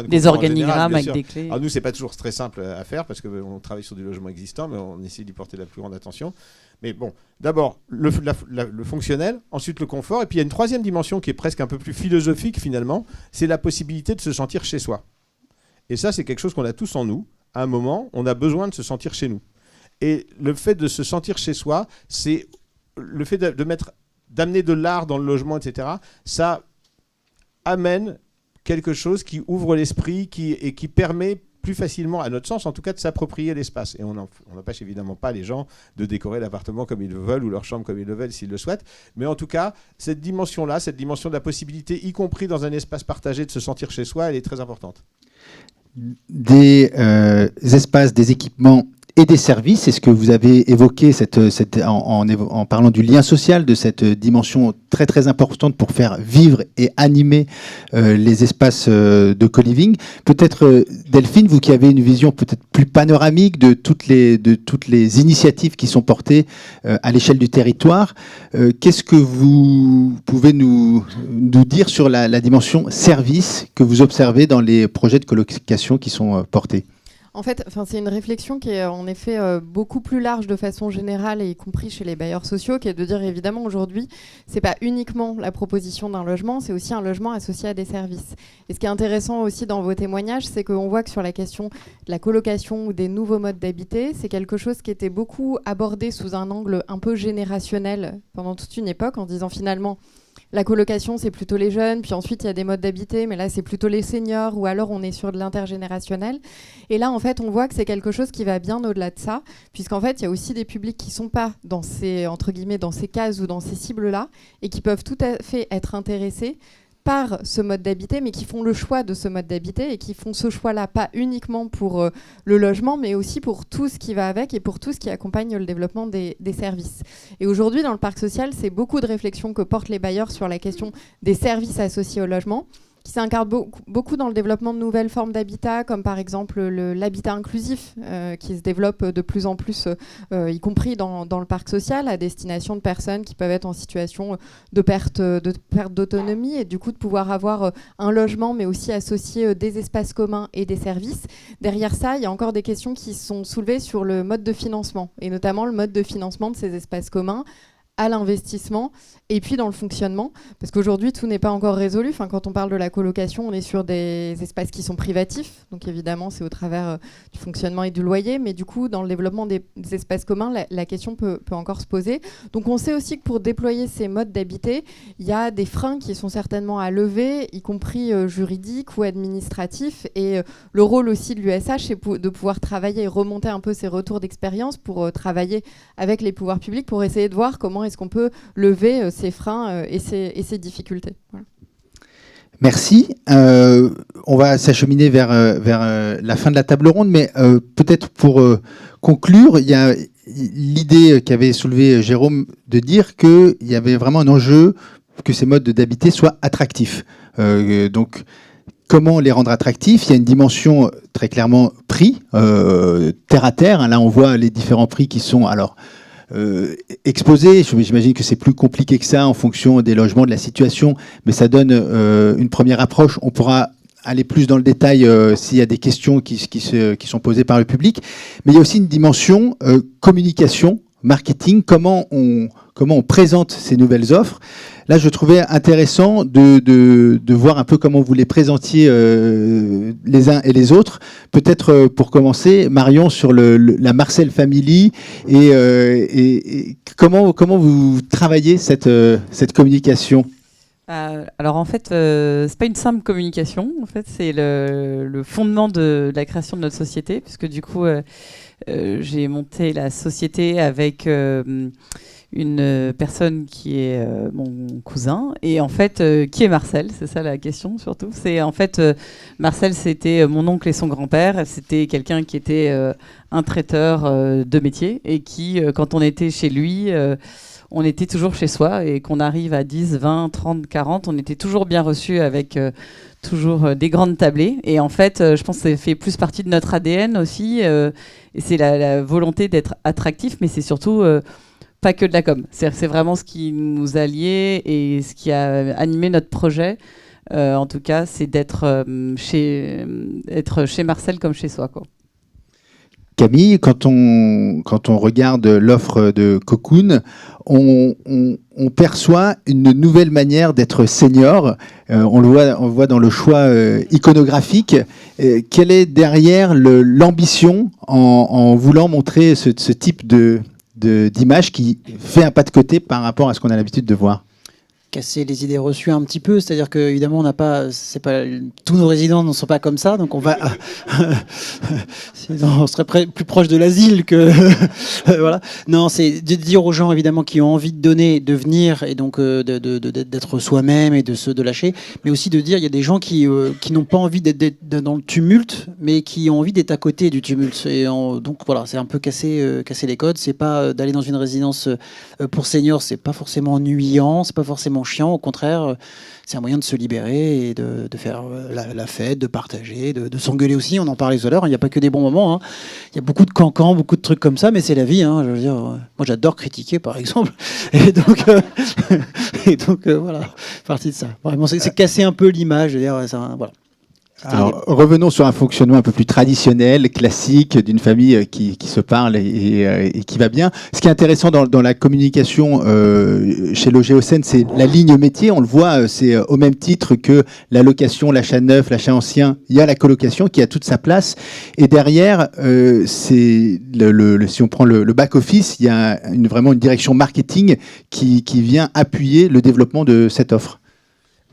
[SPEAKER 7] des organigrammes avec des clés.
[SPEAKER 5] Alors nous, c'est pas toujours très simple à faire parce qu'on travaille sur des logements existants, mais on essaie d'y porter la plus grande attention. Mais bon, d'abord, le fonctionnel, ensuite le confort, et puis il y a une troisième dimension qui est presque un peu plus philosophique finalement, c'est la possibilité de se sentir chez soi. Et ça, c'est quelque chose qu'on a tous en nous. À un moment, on a besoin de se sentir chez nous. Et le fait de se sentir chez soi, c'est le fait d'amener de l'art dans le logement, etc. Ça amène quelque chose qui ouvre l'esprit et qui permet plus facilement, à notre sens, en tout cas, de s'approprier l'espace. Et on n'empêche évidemment pas les gens de décorer l'appartement comme ils le veulent ou leur chambre comme ils le veulent s'ils le souhaitent. Mais en tout cas, cette dimension-là, cette dimension de la possibilité, y compris dans un espace partagé, de se sentir chez soi, elle est très importante.
[SPEAKER 2] des espaces, des équipements et des services. C'est ce que vous avez évoqué en parlant du lien social, de cette dimension très très importante pour faire vivre et animer les espaces de co-living. Peut-être Delphine, vous qui avez une vision peut-être plus panoramique de toutes les initiatives qui sont portées à l'échelle du territoire, qu'est-ce que vous pouvez nous dire sur la dimension service que vous observez dans les projets de colocation qui sont portés ?
[SPEAKER 3] En fait, c'est une réflexion qui est en effet beaucoup plus large de façon générale, et y compris chez les bailleurs sociaux, qui est de dire évidemment aujourd'hui, c'est pas uniquement la proposition d'un logement, c'est aussi un logement associé à des services. Et ce qui est intéressant aussi dans vos témoignages, c'est qu'on voit que sur la question de la colocation ou des nouveaux modes d'habiter, c'est quelque chose qui était beaucoup abordé sous un angle un peu générationnel pendant toute une époque, en disant finalement, la colocation, c'est plutôt les jeunes, puis ensuite il y a des modes d'habiter, mais là c'est plutôt les seniors, ou alors on est sur de l'intergénérationnel. Et là en fait on voit que c'est quelque chose qui va bien au-delà de ça, puisqu'en fait il y a aussi des publics qui ne sont pas dans ces, entre guillemets, dans ces cases ou dans ces cibles-là, et qui peuvent tout à fait être intéressés par ce mode d'habiter, mais qui font le choix de ce mode d'habiter et qui font ce choix-là pas uniquement pour le logement, mais aussi pour tout ce qui va avec et pour tout ce qui accompagne le développement des services. Et aujourd'hui, dans le parc social, c'est beaucoup de réflexions que portent les bailleurs sur la question des services associés au logement, qui s'incarne beaucoup dans le développement de nouvelles formes d'habitat, comme par exemple l'habitat inclusif, qui se développe de plus en plus, y compris dans le parc social, à destination de personnes qui peuvent être en situation de perte d'autonomie, et du coup de pouvoir avoir un logement, mais aussi associer des espaces communs et des services. Derrière ça, il y a encore des questions qui sont soulevées sur le mode de financement, et notamment le mode de financement de ces espaces communs, à l'investissement et puis dans le fonctionnement, parce qu'aujourd'hui tout n'est pas encore résolu. Enfin, quand on parle de la colocation, on est sur des espaces qui sont privatifs, donc évidemment c'est au travers du fonctionnement et du loyer, mais du coup dans le développement des espaces communs, la question peut encore se poser. Donc on sait aussi que pour déployer ces modes d'habiter, il y a des freins qui sont certainement à lever, y compris juridiques ou administratifs, et le rôle aussi de l'USH, c'est de pouvoir travailler et remonter un peu ces retours d'expérience pour travailler avec les pouvoirs publics pour essayer de voir comment est-ce qu'on peut lever ces freins et ces difficultés. Voilà.
[SPEAKER 2] Merci. On va s'acheminer vers la fin de la table ronde, mais peut-être pour conclure, il y a l'idée qu'avait soulevée Jérôme de dire qu'il y avait vraiment un enjeu que ces modes d'habiter soient attractifs. Donc, comment les rendre attractifs ? Il y a une dimension très clairement prix, terre à terre. Là, on voit les différents prix qui sont exposés. J'imagine que c'est plus compliqué que ça en fonction des logements, de la situation, mais ça donne une première approche. On pourra aller plus dans le détail s'il y a des questions qui sont posées par le public. Mais il y a aussi une dimension communication, marketing, comment on présente ces nouvelles offres. Là, je trouvais intéressant de voir un peu comment vous les présentiez les uns et les autres. Peut-être pour commencer, Marion, sur la Marcel Family et comment vous travaillez cette communication ?
[SPEAKER 7] Alors en fait, c'est pas une simple communication. En fait, c'est le fondement de la création de notre société, puisque du coup, j'ai monté la société avec une personne qui est mon cousin, et en fait, qui est Marcel ? C'est ça la question surtout. C'est en fait, Marcel, c'était mon oncle et son grand-père. C'était quelqu'un qui était un traiteur de métier, et qui, quand on était chez lui, on était toujours chez soi, et qu'on arrive à 10, 20, 30, 40, on était toujours bien reçus avec toujours des grandes tablées. Et en fait, je pense que ça fait plus partie de notre ADN aussi, et c'est la volonté d'être attractif, mais c'est surtout pas que de la com. C'est vraiment ce qui nous a liés et ce qui a animé notre projet. En tout cas, c'est d'être chez Marcel comme chez soi, quoi.
[SPEAKER 2] Camille, quand on regarde l'offre de Cocoon, on perçoit une nouvelle manière d'être senior. On le voit dans le choix iconographique. Quelle est derrière l'ambition en voulant montrer ce type d'image qui fait un pas de côté par rapport à ce qu'on a l'habitude de voir ?
[SPEAKER 6] casser les idées reçues un petit peu, c'est-à-dire que évidemment tous nos résidents ne sont pas comme ça, donc on va sinon on serait plus proche de l'asile que voilà. Non, c'est de dire aux gens évidemment qui ont envie de donner, de venir et donc d'être soi-même et de lâcher, mais aussi de dire il y a des gens qui n'ont pas envie d'être dans le tumulte, mais qui ont envie d'être à côté du tumulte. Et donc voilà, c'est un peu casser les codes. C'est pas d'aller dans une résidence pour seniors, c'est pas forcément ennuyant, c'est pas forcément chiant, au contraire, c'est un moyen de se libérer et de faire la fête, de partager, de s'engueuler aussi. On en parlait tout à l'heure, il n'y a pas que des bons moments, hein. Il y a beaucoup de cancans, beaucoup de trucs comme ça, mais c'est la vie, hein. Je veux dire, moi j'adore critiquer par exemple, et donc voilà, partie de ça. Vraiment, c'est casser un peu l'image, je veux dire, voilà.
[SPEAKER 2] Alors, revenons sur un fonctionnement un peu plus traditionnel, classique, d'une famille qui se parle et qui va bien. Ce qui est intéressant dans la communication chez Logéocène, c'est la ligne métier. On le voit, c'est au même titre que la location, l'achat neuf, l'achat ancien. Il y a la colocation qui a toute sa place. Et derrière, c'est si on prend le back-office, il y a vraiment une direction marketing qui vient appuyer le développement de cette offre.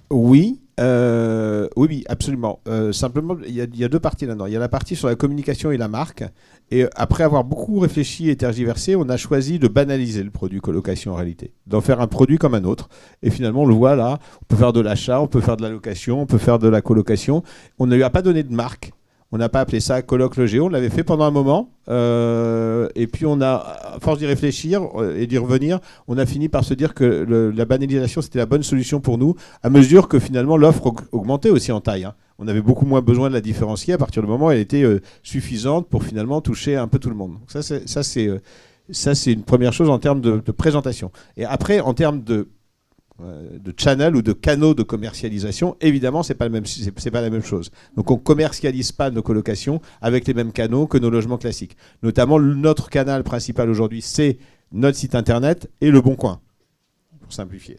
[SPEAKER 5] Oui. Oui, absolument. Simplement, il y a deux parties là-dedans. Il y a la partie sur la communication et la marque. Et après avoir beaucoup réfléchi et tergiversé, on a choisi de banaliser le produit colocation en réalité. D'en faire un produit comme un autre. Et finalement, on le voit là, on peut faire de l'achat, on peut faire de la location, on peut faire de la colocation. On ne lui a pas donné de marque. On n'a pas appelé ça Coloc Logéo, on l'avait fait pendant un moment. Et puis on a, à force d'y réfléchir et d'y revenir, on a fini par se dire que la banalisation, c'était la bonne solution pour nous, à mesure que finalement l'offre augmentait aussi en taille, hein. On avait beaucoup moins besoin de la différencier à partir du moment où elle était suffisante pour finalement toucher un peu tout le monde. Donc ça, c'est une première chose en termes de présentation. Et après, en termes de channel ou de canaux de commercialisation, évidemment, c'est pas la même chose. Donc, on commercialise pas nos colocations avec les mêmes canaux que nos logements classiques. Notamment, notre canal principal aujourd'hui, c'est notre site internet et Le Bon Coin, pour simplifier.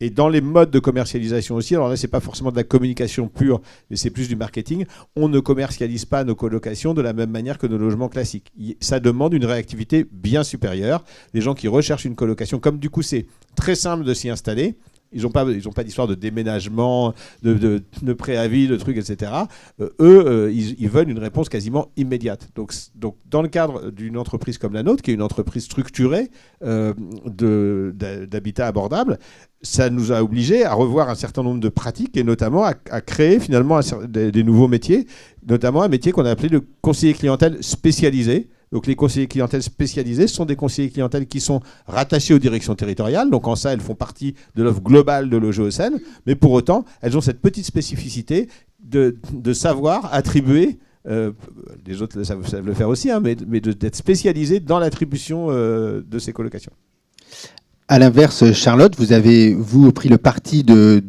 [SPEAKER 5] Et dans les modes de commercialisation aussi, alors là, c'est pas forcément de la communication pure, mais c'est plus du marketing. On ne commercialise pas nos colocations de la même manière que nos logements classiques. Ça demande une réactivité bien supérieure. Les gens qui recherchent une colocation, comme du coup, c'est très simple de s'y installer. Ils n'ont pas d'histoire de déménagement, de préavis, de trucs, etc. Ils veulent une réponse quasiment immédiate. Donc, dans le cadre d'une entreprise comme la nôtre, qui est une entreprise structurée d'habitat abordable, ça nous a obligés à revoir un certain nombre de pratiques et notamment à créer finalement des nouveaux métiers, notamment un métier qu'on a appelé le conseiller clientèle spécialisé. Donc les conseillers clientèle spécialisés sont des conseillers clientèle qui sont rattachés aux directions territoriales. Donc en ça, elles font partie de l'offre globale de Logéocène. Mais pour autant, elles ont cette petite spécificité de savoir attribuer, les autres savent le faire aussi, hein, mais d'être spécialisés dans l'attribution de ces colocations.
[SPEAKER 2] À l'inverse, Charlotte, vous avez pris le parti de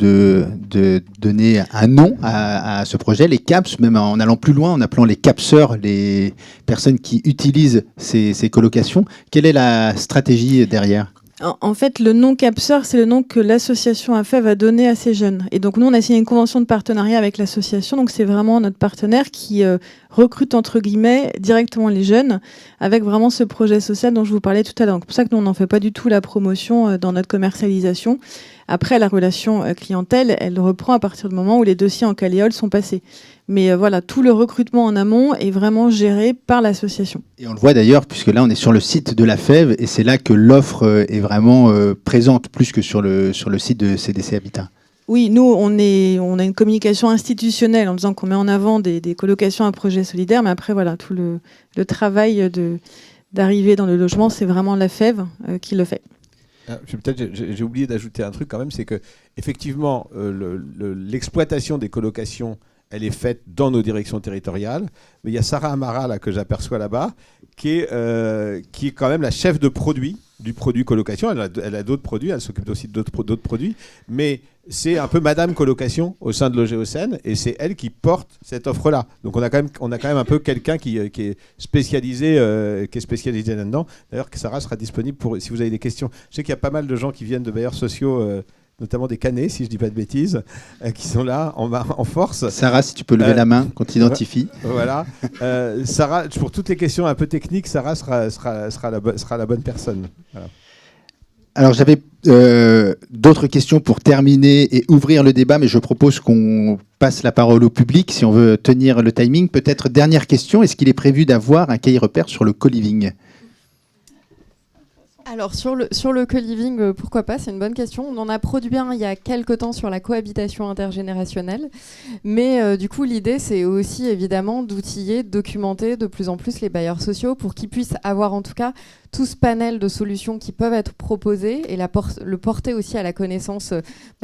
[SPEAKER 2] donner un nom à ce projet, les CAPS, même en allant plus loin, en appelant les capseurs, les personnes qui utilisent ces colocations. Quelle est la stratégie derrière ?
[SPEAKER 4] En fait, le nom capseur, c'est le nom que l'association AFEV a donné à ces jeunes. Et donc, nous, on a signé une convention de partenariat avec l'association. Donc, c'est vraiment notre partenaire qui recrute, entre guillemets, directement les jeunes avec vraiment ce projet social dont je vous parlais tout à l'heure. Donc, c'est pour ça que nous, on n'en fait pas du tout la promotion dans notre commercialisation. Après, la relation clientèle, elle reprend à partir du moment où les dossiers en Caléole sont passés. Mais voilà, tout le recrutement en amont est vraiment géré par l'association.
[SPEAKER 2] Et on le voit d'ailleurs, puisque là, on est sur le site de la FEV, et c'est là que l'offre est vraiment présente, plus que sur le site de CDC Habitat.
[SPEAKER 4] Oui, nous, on a une communication institutionnelle en disant qu'on met en avant des colocations à projet solidaire, mais après, voilà, tout le travail d'arriver dans le logement, c'est vraiment la FEV qui le fait.
[SPEAKER 5] J'ai oublié d'ajouter un truc quand même, c'est que effectivement, l'exploitation des colocations, elle est faite dans nos directions territoriales. Mais il y a Sarah Amara là, que j'aperçois là-bas, qui est quand même la chef de produit du produit colocation. Elle a d'autres produits, elle s'occupe aussi d'autres produits. Mais c'est un peu Madame Colocation au sein de Logéocène, et c'est elle qui porte cette offre-là. Donc on a quand même un peu quelqu'un qui est spécialisé là-dedans. D'ailleurs, Sarah sera disponible si vous avez des questions. Je sais qu'il y a pas mal de gens qui viennent de bailleurs sociaux, notamment des Canets, si je ne dis pas de bêtises, qui sont là en force.
[SPEAKER 2] Sarah, si tu peux lever la main, qu'on t'identifie.
[SPEAKER 5] Voilà. Sarah, pour toutes les questions un peu techniques, Sarah sera la bonne personne. Voilà.
[SPEAKER 2] Alors, j'avais D'autres questions pour terminer et ouvrir le débat, mais je propose qu'on passe la parole au public si on veut tenir le timing. Peut-être dernière question, est-ce qu'il est prévu d'avoir un cahier repère sur le co-living ?
[SPEAKER 3] Alors sur le co-living, pourquoi pas, c'est une bonne question. On en a produit un il y a quelque temps sur la cohabitation intergénérationnelle, mais du coup l'idée c'est aussi évidemment d'outiller, de documenter de plus en plus les bailleurs sociaux pour qu'ils puissent avoir en tout cas tout ce panel de solutions qui peuvent être proposées et le porter aussi à la connaissance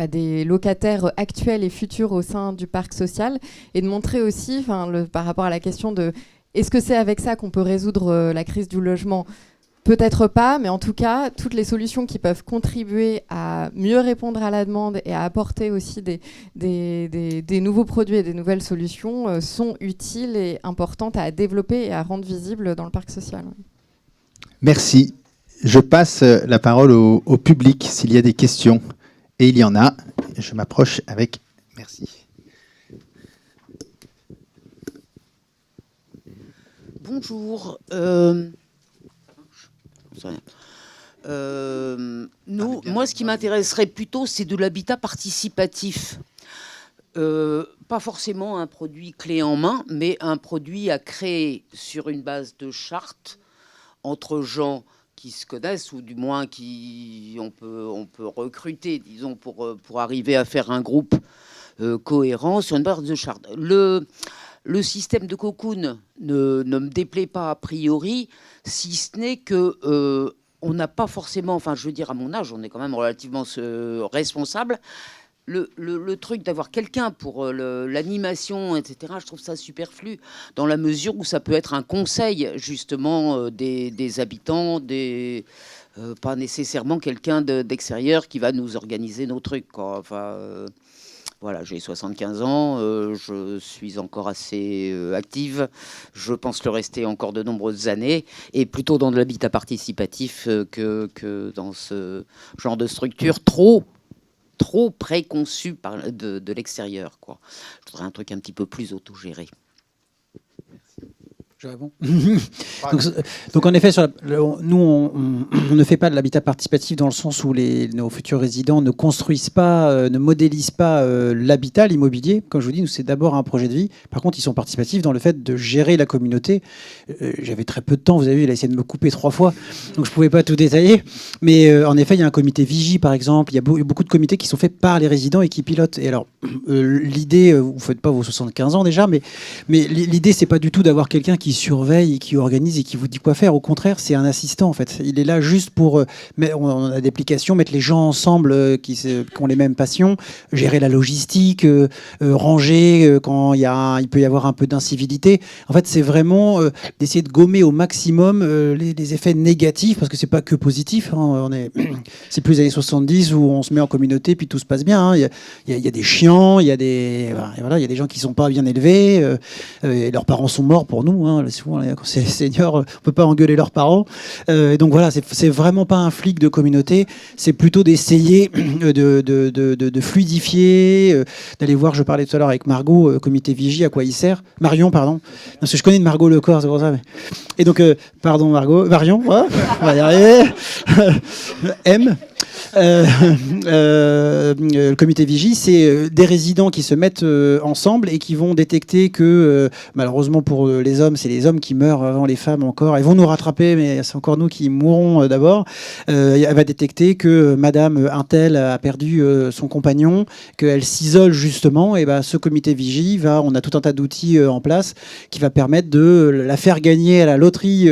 [SPEAKER 3] des locataires actuels et futurs au sein du parc social, et de montrer aussi par rapport à la question de est-ce que c'est avec ça qu'on peut résoudre la crise du logement ? Peut-être pas, mais en tout cas, toutes les solutions qui peuvent contribuer à mieux répondre à la demande et à apporter aussi des nouveaux produits et des nouvelles solutions sont utiles et importantes à développer et à rendre visibles dans le parc social.
[SPEAKER 2] Merci. Je passe la parole au public s'il y a des questions. Et il y en a. Je m'approche avec... Merci.
[SPEAKER 8] Bonjour. Moi, ce qui m'intéresserait plutôt, c'est de l'habitat participatif. Pas forcément un produit clé en main, mais un produit à créer sur une base de charte entre gens qui se connaissent, ou du moins on peut recruter, disons, pour arriver à faire un groupe cohérent sur une base de charte. Le système de cocoon ne me déplaît pas a priori, si ce n'est que on n'a pas forcément, enfin je veux dire à mon âge, on est quand même relativement responsable. Le truc d'avoir quelqu'un pour l'animation, etc., je trouve ça superflu, dans la mesure où ça peut être un conseil justement des habitants, pas nécessairement quelqu'un d'extérieur qui va nous organiser nos trucs, quoi. Enfin, voilà, j'ai 75 ans, je suis encore assez active, je pense le rester encore de nombreuses années, et plutôt dans de l'habitat participatif que dans ce genre de structure trop préconçue de l'extérieur, quoi. Je voudrais un truc un petit peu plus autogéré.
[SPEAKER 6] Je réponds. donc en effet, nous, on ne fait pas de l'habitat participatif dans le sens où nos futurs résidents ne construisent pas, ne modélisent pas l'habitat, l'immobilier. Comme je vous dis, nous, c'est d'abord un projet de vie. Par contre, ils sont participatifs dans le fait de gérer la communauté. J'avais très peu de temps, vous avez vu, il a essayé de me couper 3 fois, donc je ne pouvais pas tout détailler. Mais en effet, il y a un comité vigie, par exemple. Il y a beaucoup de comités qui sont faits par les résidents et qui pilotent. Et alors, l'idée, vous ne faites pas vos 75 ans déjà, mais l'idée, c'est pas du tout d'avoir quelqu'un qui surveille et qui organise et qui vous dit quoi faire. Au contraire, c'est un assistant en fait. Il est là juste pour on a des applications, mettre les gens ensemble qui ont les mêmes passions, gérer la logistique, ranger quand il peut y avoir un peu d'incivilité. En fait, c'est vraiment d'essayer de gommer au maximum les effets négatifs, parce que c'est pas que positif. Hein. C'est plus les années 70 où on se met en communauté puis tout se passe bien. Hein. Il y a des chiants, il y a des gens qui sont pas bien élevés et leurs parents sont morts pour nous. Hein. Souvent, quand c'est les seniors, on peut pas engueuler leurs parents. Et donc voilà, c'est vraiment pas un flic de communauté. C'est plutôt d'essayer de fluidifier, d'aller voir. Je parlais tout à l'heure avec Margot, comité vigie, à quoi il sert. Marion, pardon. Parce que je connais de Margot Lecor, c'est pour ça. Mais... Et donc, pardon Margot, Marion, ouais, on va y arriver. M. Le comité vigie, c'est des résidents qui se mettent ensemble et qui vont détecter que, malheureusement pour les hommes, c'est les hommes qui meurent avant les femmes encore. Ils vont nous rattraper, mais c'est encore nous qui mourrons d'abord. Elle va détecter que Madame Untel a perdu son compagnon, qu'elle s'isole justement. Et ben, ce comité vigie, on a tout un tas d'outils en place qui va permettre de la faire gagner à la loterie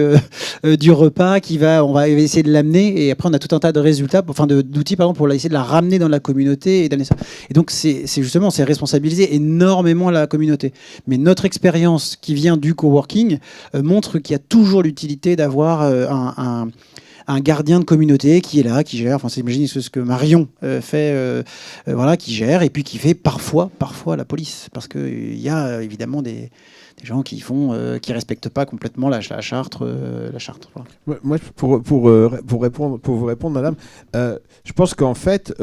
[SPEAKER 6] du repas. On va essayer de l'amener, et après on a tout un tas de résultats, d'outils pour essayer de la ramener dans la communauté et d'amener ça. Et donc c'est justement, c'est responsabiliser énormément la communauté. Mais notre expérience qui vient du coworking montre qu'il y a toujours l'utilité d'avoir un gardien de communauté qui est là, qui gère. Enfin, j'imagine ce que Marion fait, qui gère, et puis qui fait parfois la police, parce qu'il y a évidemment des gens qui respectent pas complètement la charte. Voilà.
[SPEAKER 5] Moi, pour vous répondre, madame, je pense qu'en fait,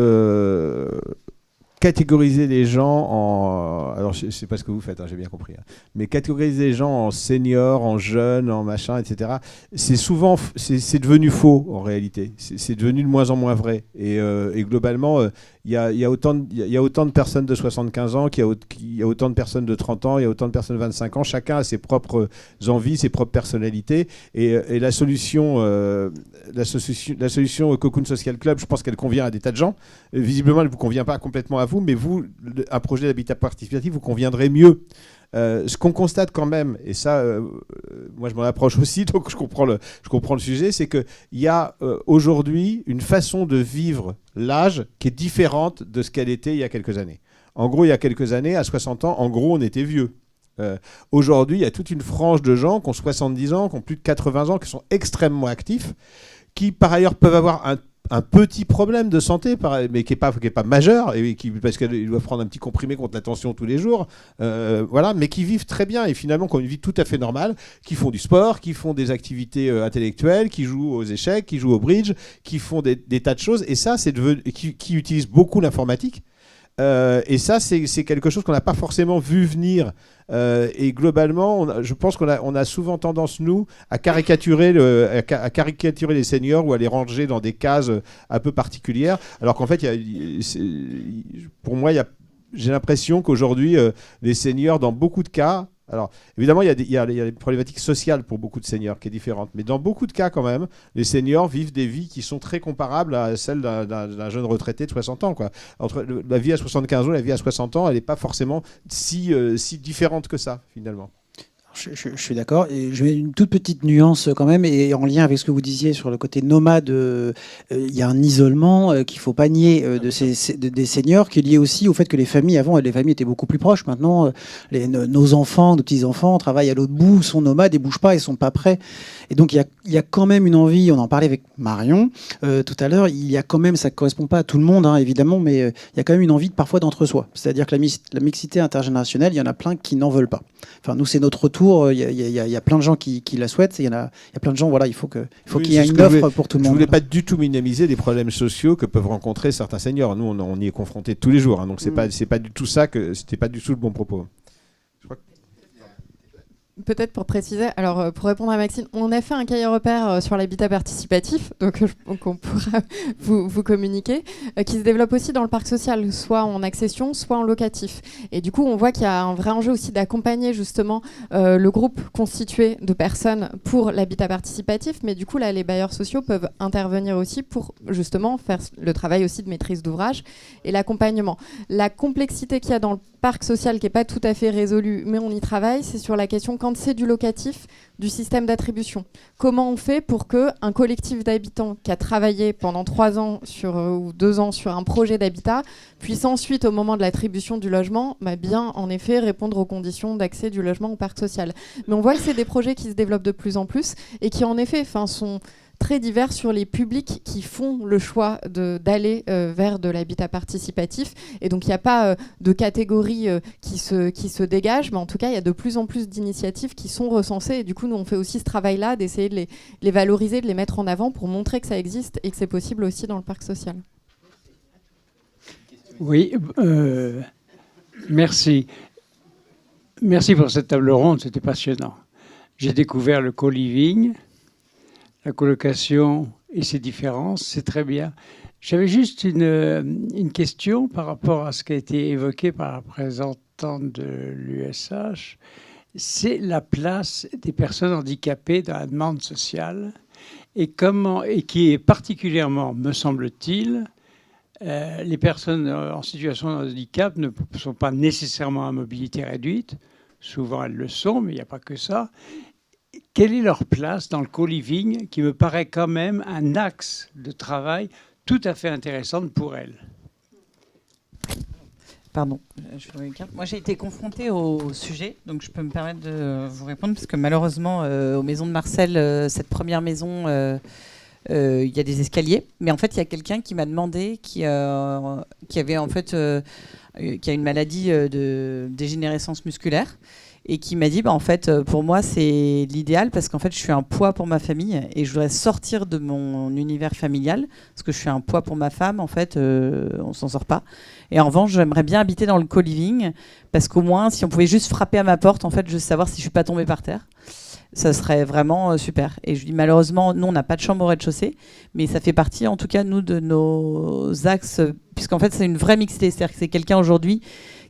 [SPEAKER 5] catégoriser les gens en... Alors, je ne sais pas ce que vous faites, hein, j'ai bien compris. Hein. Mais catégoriser les gens en seniors, en jeunes, en machin, etc., c'est souvent... C'est devenu faux, en réalité. C'est devenu de moins en moins vrai. Et globalement, il y a autant de personnes de 75 ans qu'il y a autant de personnes de 30 ans, il y a autant de personnes de 25 ans. Chacun a ses propres envies, ses propres personnalités. Et la solution Cocoon Social Club, je pense qu'elle convient à des tas de gens. Visiblement, elle ne vous convient pas complètement à vous, mais vous, un projet d'habitat participatif vous conviendrait mieux. Ce qu'on constate quand même, et ça, moi je m'en approche aussi, donc je comprends le sujet, c'est qu'il y a aujourd'hui une façon de vivre l'âge qui est différente de ce qu'elle était il y a quelques années. En gros, il y a quelques années, à 60 ans, en gros, on était vieux. Aujourd'hui, il y a toute une frange de gens qui ont 70 ans, qui ont plus de 80 ans, qui sont extrêmement actifs, qui par ailleurs peuvent avoir un petit problème de santé, mais qui n'est pas majeur, et parce qu'ils doivent prendre un petit comprimé contre la tension tous les jours, voilà, mais qui vivent très bien et finalement qui ont une vie tout à fait normale, qui font du sport, qui font des activités intellectuelles, qui jouent aux échecs, qui jouent au bridge, qui font des tas de choses, et ça, qui utilisent beaucoup l'informatique. Et ça, c'est quelque chose qu'on n'a pas forcément vu venir. Et globalement, je pense qu'on a souvent tendance, nous, à caricaturer les seniors ou à les ranger dans des cases un peu particulières. Alors qu'en fait, pour moi, j'ai l'impression qu'aujourd'hui, les seniors, dans beaucoup de cas... Alors, évidemment, il y a des problématiques sociales pour beaucoup de seniors qui est différente. Mais dans beaucoup de cas, quand même, les seniors vivent des vies qui sont très comparables à celles d'un jeune retraité de 60 ans. Quoi. Entre la vie à 75 ans et la vie à 60 ans, elle n'est pas forcément si différente que ça, finalement.
[SPEAKER 6] Je suis d'accord. Et je mets une toute petite nuance quand même, et en lien avec ce que vous disiez sur le côté nomade, il y a un isolement qu'il ne faut pas nier des seniors, qui est lié aussi au fait que les familles, avant, les familles étaient beaucoup plus proches. Maintenant, nos enfants, nos petits-enfants travaillent à l'autre bout, sont nomades et ne bougent pas, ils ne sont pas prêts. Et donc, il y a quand même une envie, on en parlait avec Marion tout à l'heure, il y a quand même, ça ne correspond pas à tout le monde, hein, évidemment, mais il y a quand même une envie parfois d'entre-soi. C'est-à-dire que la mixité intergénérationnelle, il y en a plein qui n'en veulent pas. Enfin, nous, c'est notre retour. Il y a plein de gens qui la souhaitent. Il y a plein de gens, voilà, il faut qu'il y ait une offre pour tout le monde.
[SPEAKER 5] Je ne voulais pas du tout minimiser les problèmes sociaux que peuvent rencontrer certains seniors. Nous, on y est confrontés tous les jours. Hein, donc, c'est pas du tout ça, c'était pas du tout le bon propos. Je crois que...
[SPEAKER 3] Peut-être pour préciser, alors pour répondre à Maxime, on a fait un cahier repère sur l'habitat participatif, donc on pourra vous communiquer, qui se développe aussi dans le parc social, soit en accession, soit en locatif. Et du coup, on voit qu'il y a un vrai enjeu aussi d'accompagner justement le groupe constitué de personnes pour l'habitat participatif, mais du coup, là, les bailleurs sociaux peuvent intervenir aussi pour justement faire le travail aussi de maîtrise d'ouvrage et l'accompagnement. La complexité qu'il y a dans le parc social qui n'est pas tout à fait résolu, mais on y travaille, c'est sur la question, quand c'est du locatif, du système d'attribution. Comment on fait pour qu'un collectif d'habitants qui a travaillé pendant 3 ans ou 2 ans sur un projet d'habitat puisse ensuite, au moment de l'attribution du logement, bien en effet répondre aux conditions d'accès du logement au parc social. Mais on voit que c'est des projets qui se développent de plus en plus et qui en effet sont très divers sur les publics qui font le choix d'aller vers de l'habitat participatif. Et donc, il n'y a pas de catégorie qui se dégage, mais en tout cas, il y a de plus en plus d'initiatives qui sont recensées. Et du coup, nous, on fait aussi ce travail-là d'essayer de les valoriser, de les mettre en avant pour montrer que ça existe et que c'est possible aussi dans le parc social.
[SPEAKER 9] Oui, merci. Merci pour cette table ronde, c'était passionnant. J'ai découvert le co-living, la colocation et ses différences, c'est très bien. J'avais juste une question par rapport à ce qui a été évoqué par la représentante de l'USH. C'est la place des personnes handicapées dans la demande sociale et qui est particulièrement, me semble-t-il, les personnes en situation de handicap ne sont pas nécessairement à mobilité réduite. Souvent, elles le sont, mais il n'y a pas que ça. Quelle est leur place dans le co-living, qui me paraît quand même un axe de travail tout à fait intéressant pour elles?
[SPEAKER 7] Pardon, moi j'ai été confrontée au sujet, donc je peux me permettre de vous répondre, parce que malheureusement, aux Maisons de Marcel, cette première maison, il y a des escaliers, mais en fait il y a quelqu'un qui m'a demandé, qui avait en fait, qui a une maladie de dégénérescence musculaire, et qui m'a dit, en fait, pour moi, c'est l'idéal parce qu'en fait, je suis un poids pour ma famille et je voudrais sortir de mon univers familial parce que je suis un poids pour ma femme, en fait, on s'en sort pas. Et en revanche, j'aimerais bien habiter dans le co-living parce qu'au moins, si on pouvait juste frapper à ma porte, en fait, juste savoir si je suis pas tombée par terre. Ça serait vraiment super. Et je dis malheureusement, nous, on n'a pas de chambre au rez-de-chaussée, mais ça fait partie, en tout cas, nous, de nos axes, puisqu'en fait, c'est une vraie mixité. C'est-à-dire que c'est quelqu'un aujourd'hui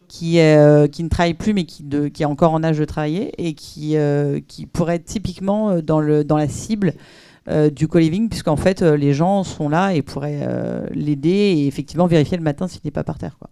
[SPEAKER 7] qui ne travaille plus, mais qui est encore en âge de travailler et qui pourrait être typiquement dans la cible du co-living, puisqu'en fait, les gens sont là et pourraient l'aider et effectivement vérifier le matin s'il n'est pas par terre, quoi.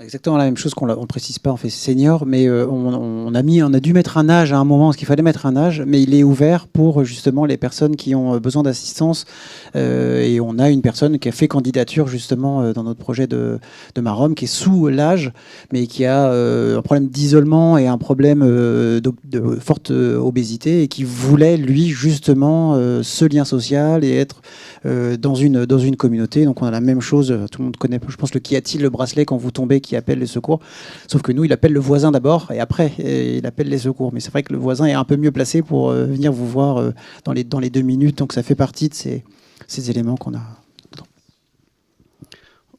[SPEAKER 6] Exactement la même chose qu'on ne précise pas, en fait, senior, mais on a dû mettre un âge à un moment, parce qu'il fallait mettre un âge, mais il est ouvert pour justement les personnes qui ont besoin d'assistance. Et on a une personne qui a fait candidature justement dans notre projet de Marom, qui est sous l'âge, mais qui a un problème d'isolement et un problème de forte obésité, et qui voulait, lui, justement, ce lien social et être dans une communauté. Donc on a la même chose, tout le monde connaît, je pense, le qu'y a-t-il, le bracelet quand vous tombez qui appelle les secours. Sauf que nous, il appelle le voisin d'abord et après, il appelle les secours. Mais c'est vrai que le voisin est un peu mieux placé pour venir vous voir dans les 2 minutes. Donc ça fait partie de ces éléments qu'on a.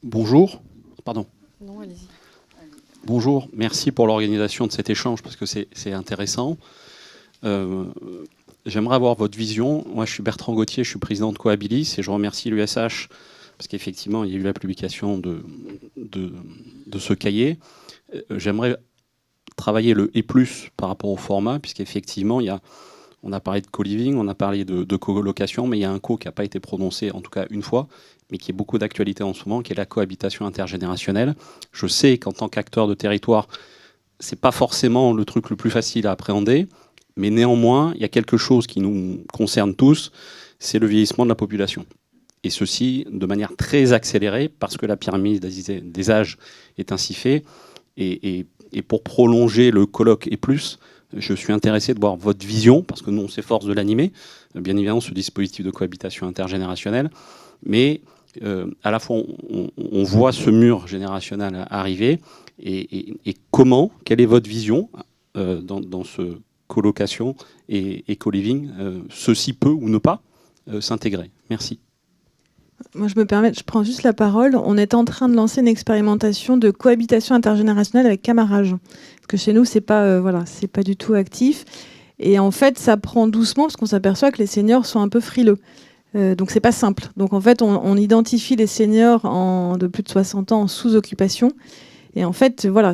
[SPEAKER 10] Bonjour. Pardon.
[SPEAKER 3] Non, allez-y.
[SPEAKER 10] Bonjour. Merci pour l'organisation de cet échange parce que c'est intéressant. J'aimerais avoir votre vision. Moi, je suis Bertrand Gauthier, je suis président de Cohabilis et je remercie l'USH parce qu'effectivement, il y a eu la publication de ce cahier. J'aimerais travailler le et plus par rapport au format, puisqu'effectivement, on a parlé de co-living, on a parlé de colocation, mais il y a un co qui n'a pas été prononcé, en tout cas une fois, mais qui est beaucoup d'actualité en ce moment, qui est la cohabitation intergénérationnelle. Je sais qu'en tant qu'acteur de territoire, c'est pas forcément le truc le plus facile à appréhender, mais néanmoins, il y a quelque chose qui nous concerne tous, c'est le vieillissement de la population. Et ceci de manière très accélérée, parce que la pyramide des âges est ainsi faite. Et pour prolonger le colloque et plus, je suis intéressé de voir votre vision, parce que nous, on s'efforce de l'animer, bien évidemment, ce dispositif de cohabitation intergénérationnelle. Mais à la fois, on voit ce mur générationnel arriver. Et comment, quelle est votre vision dans ce colocation et co-living, ceci peut ou ne pas s'intégrer. Merci.
[SPEAKER 4] Moi, je prends juste la parole. On est en train de lancer une expérimentation de cohabitation intergénérationnelle avec camarage. Parce que chez nous, c'est pas du tout actif. Et en fait, ça prend doucement parce qu'on s'aperçoit que les seniors sont un peu frileux. Donc, c'est pas simple. Donc, en fait, on identifie les seniors de plus de 60 ans en sous-occupation. Et en fait, voilà,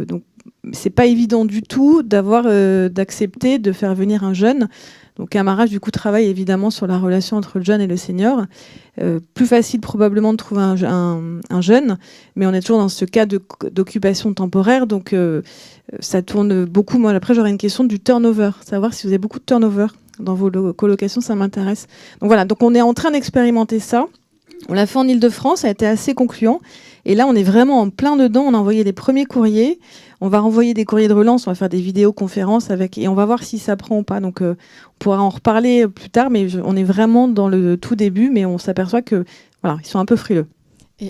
[SPEAKER 4] donc c'est pas évident du tout d'accepter de faire venir un jeune. Donc Camarage, du coup, travaille évidemment sur la relation entre le jeune et le senior. Plus facile probablement de trouver un jeune, mais on est toujours dans ce cas d'occupation temporaire, donc ça tourne beaucoup. Moi, après, j'aurais une question du turnover, savoir si vous avez beaucoup de turnover dans vos colocations, ça m'intéresse. Donc voilà, donc on est en train d'expérimenter ça. On l'a fait en Ile-de-France, ça a été assez concluant. Et là, on est vraiment en plein dedans. On a envoyé les premiers courriers. On va renvoyer des courriers de relance. On va faire des vidéoconférences et on va voir si ça prend ou pas. Donc, on pourra en reparler plus tard. Mais on est vraiment dans le tout début. Mais on s'aperçoit que voilà, ils sont un peu frileux.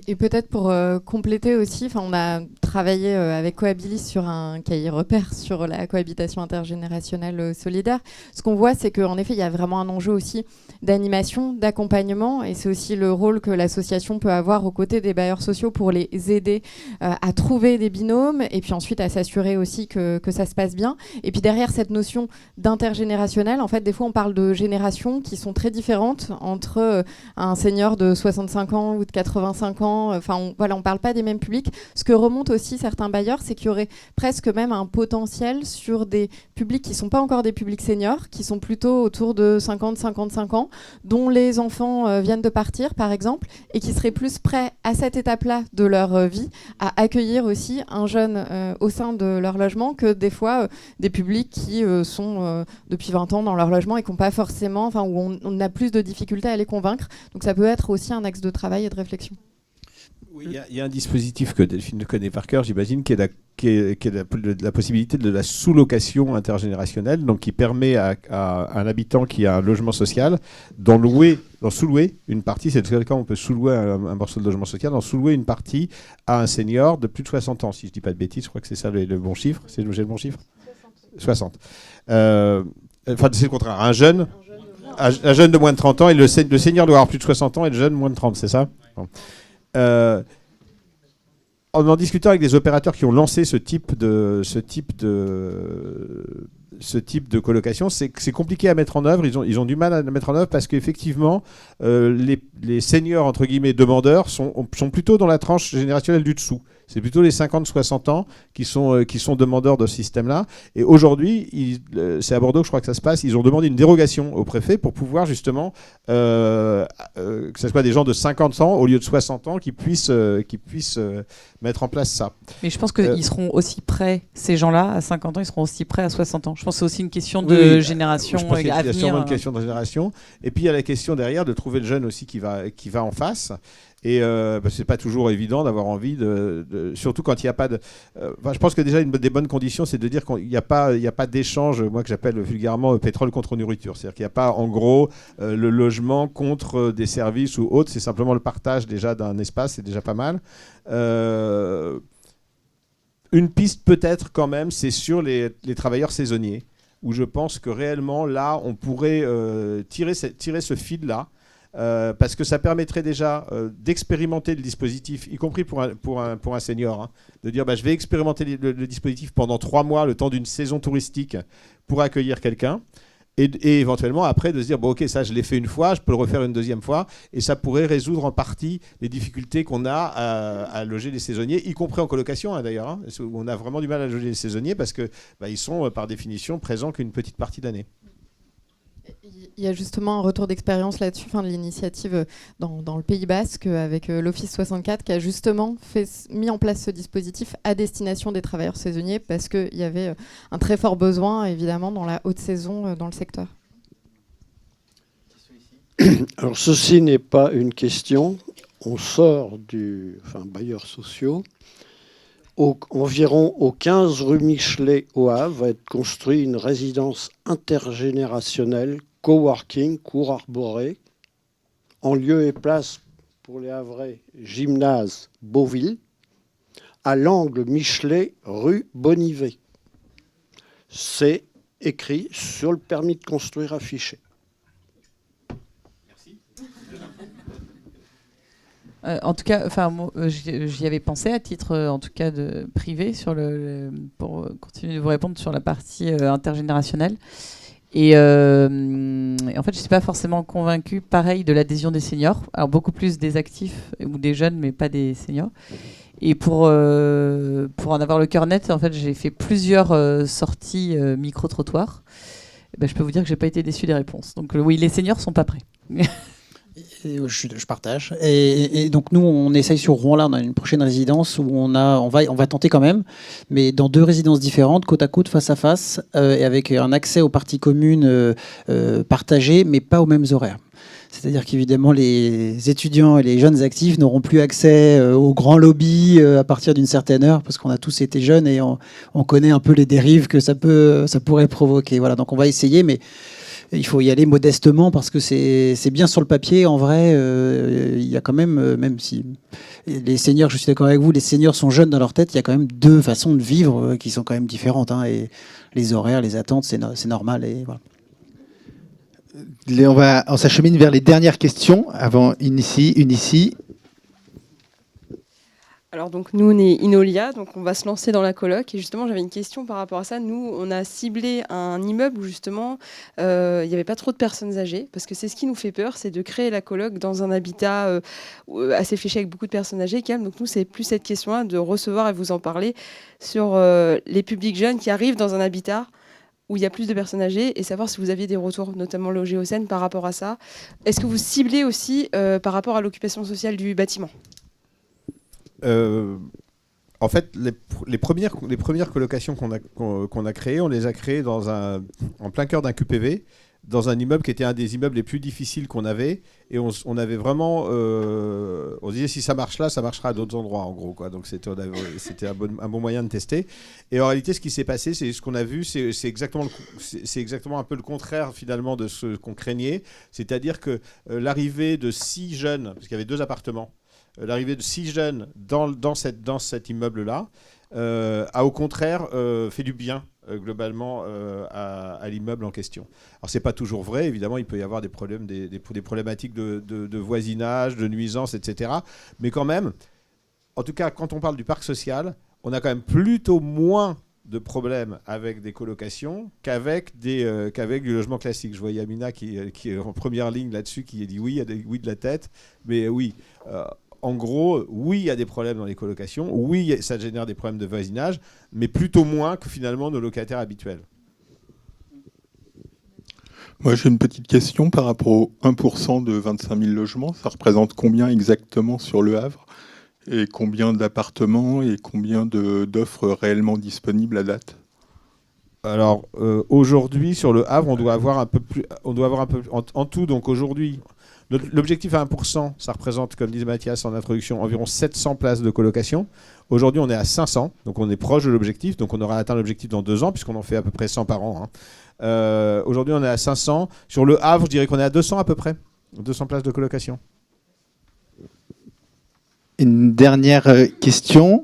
[SPEAKER 3] Et peut-être pour compléter aussi, on a travaillé avec Cohabilis sur un cahier repère sur la cohabitation intergénérationnelle solidaire. Ce qu'on voit, c'est qu'en effet, il y a vraiment un enjeu aussi d'animation, d'accompagnement, et c'est aussi le rôle que l'association peut avoir aux côtés des bailleurs sociaux pour les aider à trouver des binômes, et puis ensuite à s'assurer aussi que ça se passe bien. Et puis derrière cette notion d'intergénérationnel, en fait, des fois, on parle de générations qui sont très différentes entre un senior de 65 ans ou de 85 ans. Enfin, on parle pas des mêmes publics. Ce que remontent aussi certains bailleurs, c'est qu'il y aurait presque même un potentiel sur des publics qui sont pas encore des publics seniors, qui sont plutôt autour de 50-55 ans, dont les enfants viennent de partir, par exemple, et qui seraient plus prêts à cette étape-là de leur vie à accueillir aussi un jeune au sein de leur logement que des fois des publics qui sont depuis 20 ans dans leur logement et qui n'ont pas forcément, où on a plus de difficultés à les convaincre. Donc ça peut être aussi un axe de travail et de réflexion.
[SPEAKER 5] Oui, il y a un dispositif que Delphine ne connaît par cœur, j'imagine, qui est la possibilité de la sous-location intergénérationnelle, donc qui permet à un habitant qui a un logement social d'en sous-louer une partie. C'est le cas où on peut sous-louer un morceau de logement social, d'en sous-louer une partie à un senior de plus de 60 ans. Si je ne dis pas de bêtises, je crois que c'est ça le bon chiffre. J'ai le bon chiffre 60. Enfin, c'est le contraire. Un jeune de moins de 30 ans, et le senior doit avoir plus de 60 ans et le jeune moins de 30, c'est ça? Bon. En discutant avec des opérateurs qui ont lancé ce type de colocation, c'est compliqué à mettre en œuvre. Ils ont du mal à le mettre en œuvre parce qu'effectivement, les seniors, entre guillemets, demandeurs sont plutôt dans la tranche générationnelle du dessous. C'est plutôt les 50-60 ans qui sont demandeurs de ce système-là. Et aujourd'hui, c'est à Bordeaux que je crois que ça se passe, ils ont demandé une dérogation au préfet pour pouvoir justement que ce soit des gens de 50 ans au lieu de 60 ans qui puissent mettre en place ça.
[SPEAKER 7] Mais je pense qu'ils seront aussi prêts, ces gens-là, à 50 ans, ils seront aussi prêts à 60 ans. Je pense que c'est aussi une question de génération
[SPEAKER 5] je pense qu'il y a sûrement une
[SPEAKER 7] à
[SPEAKER 5] question de génération. Et puis il y a la question derrière de trouver le jeune aussi qui va en face. Et c'est pas toujours évident d'avoir envie surtout quand il n'y a pas de. Je pense que déjà une des bonnes conditions, c'est de dire qu'il n'y a pas d'échange, moi que j'appelle vulgairement pétrole contre nourriture. C'est-à-dire qu'il n'y a pas en gros le logement contre des services ou autres. C'est simplement le partage déjà d'un espace, c'est déjà pas mal. Une piste peut-être quand même, c'est sur les travailleurs saisonniers, où je pense que réellement là, on pourrait tirer ce fil-là. Parce que ça permettrait déjà d'expérimenter le dispositif, y compris pour un senior, hein, de dire je vais expérimenter le dispositif pendant 3 mois, le temps d'une saison touristique, pour accueillir quelqu'un, et éventuellement après de se dire ok, ça je l'ai fait une fois, je peux le refaire une deuxième fois, et ça pourrait résoudre en partie les difficultés qu'on a à loger les saisonniers, y compris en colocation d'ailleurs, hein, où on a vraiment du mal à loger les saisonniers parce que ils sont par définition présents qu'une petite partie d'année.
[SPEAKER 3] Il y a justement un retour d'expérience là-dessus, de l'initiative dans le Pays Basque avec l'Office 64 qui a justement mis en place ce dispositif à destination des travailleurs saisonniers parce qu'il y avait un très fort besoin évidemment dans la haute saison dans le secteur.
[SPEAKER 11] Alors ceci n'est pas une question. On sort bailleurs sociaux. Environ au 15 rue Michelet au Havre va être construite une résidence intergénérationnelle, coworking, cour arborée, en lieu et place pour les Havrais, gymnase Beauville, à l'angle Michelet, rue Bonivet. C'est écrit sur le permis de construire affiché.
[SPEAKER 7] En tout cas, j'y avais pensé à titre, en tout cas, de privé pour continuer de vous répondre sur la partie intergénérationnelle. Et en fait, je ne suis pas forcément convaincue, pareil, de l'adhésion des seniors. Alors, beaucoup plus des actifs ou des jeunes, mais pas des seniors. Et pour en avoir le cœur net, en fait, j'ai fait plusieurs sorties micro-trottoirs. Je peux vous dire que je n'ai pas été déçue des réponses. Donc oui, les seniors ne sont pas prêts.
[SPEAKER 6] Je partage. Et donc nous, on essaye sur Rouen-là, on a une prochaine résidence où on va tenter quand même, mais dans 2 résidences différentes, côte à côte, face à face, et avec un accès aux parties communes partagées, mais pas aux mêmes horaires. C'est-à-dire qu'évidemment, les étudiants et les jeunes actifs n'auront plus accès au grand lobby à partir d'une certaine heure, parce qu'on a tous été jeunes et on connaît un peu les dérives que ça pourrait provoquer. Voilà, donc on va essayer, mais il faut y aller modestement parce que c'est bien sur le papier. En vrai, il y a quand même si les seniors, je suis d'accord avec vous, les seniors sont jeunes dans leur tête, il y a quand même 2 façons de vivre qui sont quand même différentes. Hein, et les horaires, les attentes, c'est normal. Et voilà.
[SPEAKER 2] On s'achemine vers les dernières questions avant une ici.
[SPEAKER 12] Alors donc nous on est Inolia, donc on va se lancer dans la coloc et justement j'avais une question par rapport à ça. Nous on a ciblé un immeuble où justement il n'y avait pas trop de personnes âgées parce que c'est ce qui nous fait peur, c'est de créer la coloc dans un habitat assez fléché avec beaucoup de personnes âgées calmes. Donc nous c'est plus cette question-là de recevoir et vous en parler sur les publics jeunes qui arrivent dans un habitat où il y a plus de personnes âgées et savoir si vous aviez des retours, notamment le Géocène, par rapport à ça. Est-ce que vous ciblez aussi par rapport à l'occupation sociale du bâtiment ?
[SPEAKER 5] En fait, les premières colocations qu'on a créées, on les a créées en plein cœur d'un QPV, dans un immeuble qui était un des immeubles les plus difficiles qu'on avait. Et on avait vraiment... on se disait, si ça marche là, ça marchera à d'autres endroits, en gros, quoi. Donc c'était un bon moyen de tester. Et en réalité, ce qui s'est passé, c'est ce qu'on a vu, c'est exactement un peu le contraire, finalement, de ce qu'on craignait. C'est-à-dire que l'arrivée de 6 jeunes, parce qu'il y avait 2 appartements, l'arrivée de 6 jeunes dans cet immeuble-là a au contraire fait du bien globalement à l'immeuble en question. Alors c'est pas toujours vrai, évidemment, il peut y avoir des problèmes, des problématiques de voisinage, de nuisances, etc. Mais quand même, en tout cas, quand on parle du parc social, on a quand même plutôt moins de problèmes avec des colocations qu'avec du logement classique. Je vois Yamina qui est en première ligne là-dessus, qui a dit oui, il y a des oui de la tête, mais oui. En gros, oui, il y a des problèmes dans les colocations, oui, ça génère des problèmes de voisinage, mais plutôt moins que finalement nos locataires habituels.
[SPEAKER 13] Moi, j'ai une petite question par rapport au 1% de 25 000 logements. Ça représente combien exactement sur Le Havre? Et combien d'appartements et combien d'offres réellement disponibles à date?
[SPEAKER 5] Alors, aujourd'hui, sur Le Havre, on doit avoir un peu plus... En tout, donc aujourd'hui... L'objectif à 1%, ça représente, comme disait Mathias en introduction, environ 700 places de colocation. Aujourd'hui, on est à 500, donc on est proche de l'objectif. Donc on aura atteint l'objectif dans 2 ans, puisqu'on en fait à peu près 100 par an. Aujourd'hui, on est à 500. Sur Le Havre, je dirais qu'on est à 200 à peu près. 200 places de colocation.
[SPEAKER 2] Une dernière question.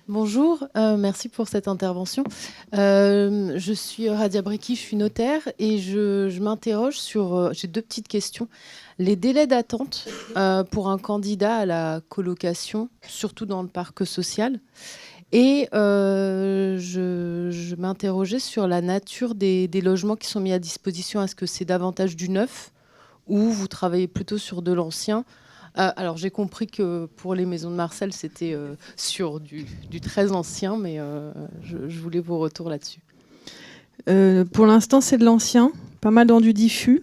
[SPEAKER 14] Bonjour, merci pour cette intervention. Je suis Radia Breki, je suis notaire et je m'interroge sur... j'ai 2 petites questions. Les délais d'attente pour un candidat à la colocation, surtout dans le parc social. Et je m'interrogeais sur la nature des logements qui sont mis à disposition. Est-ce que c'est davantage du neuf ou vous travaillez plutôt sur de l'ancien ? Alors j'ai compris que pour les maisons de Marcel, c'était sur du très ancien, mais je voulais vos retours là-dessus.
[SPEAKER 4] Pour l'instant, c'est de l'ancien, pas mal dans du diffus.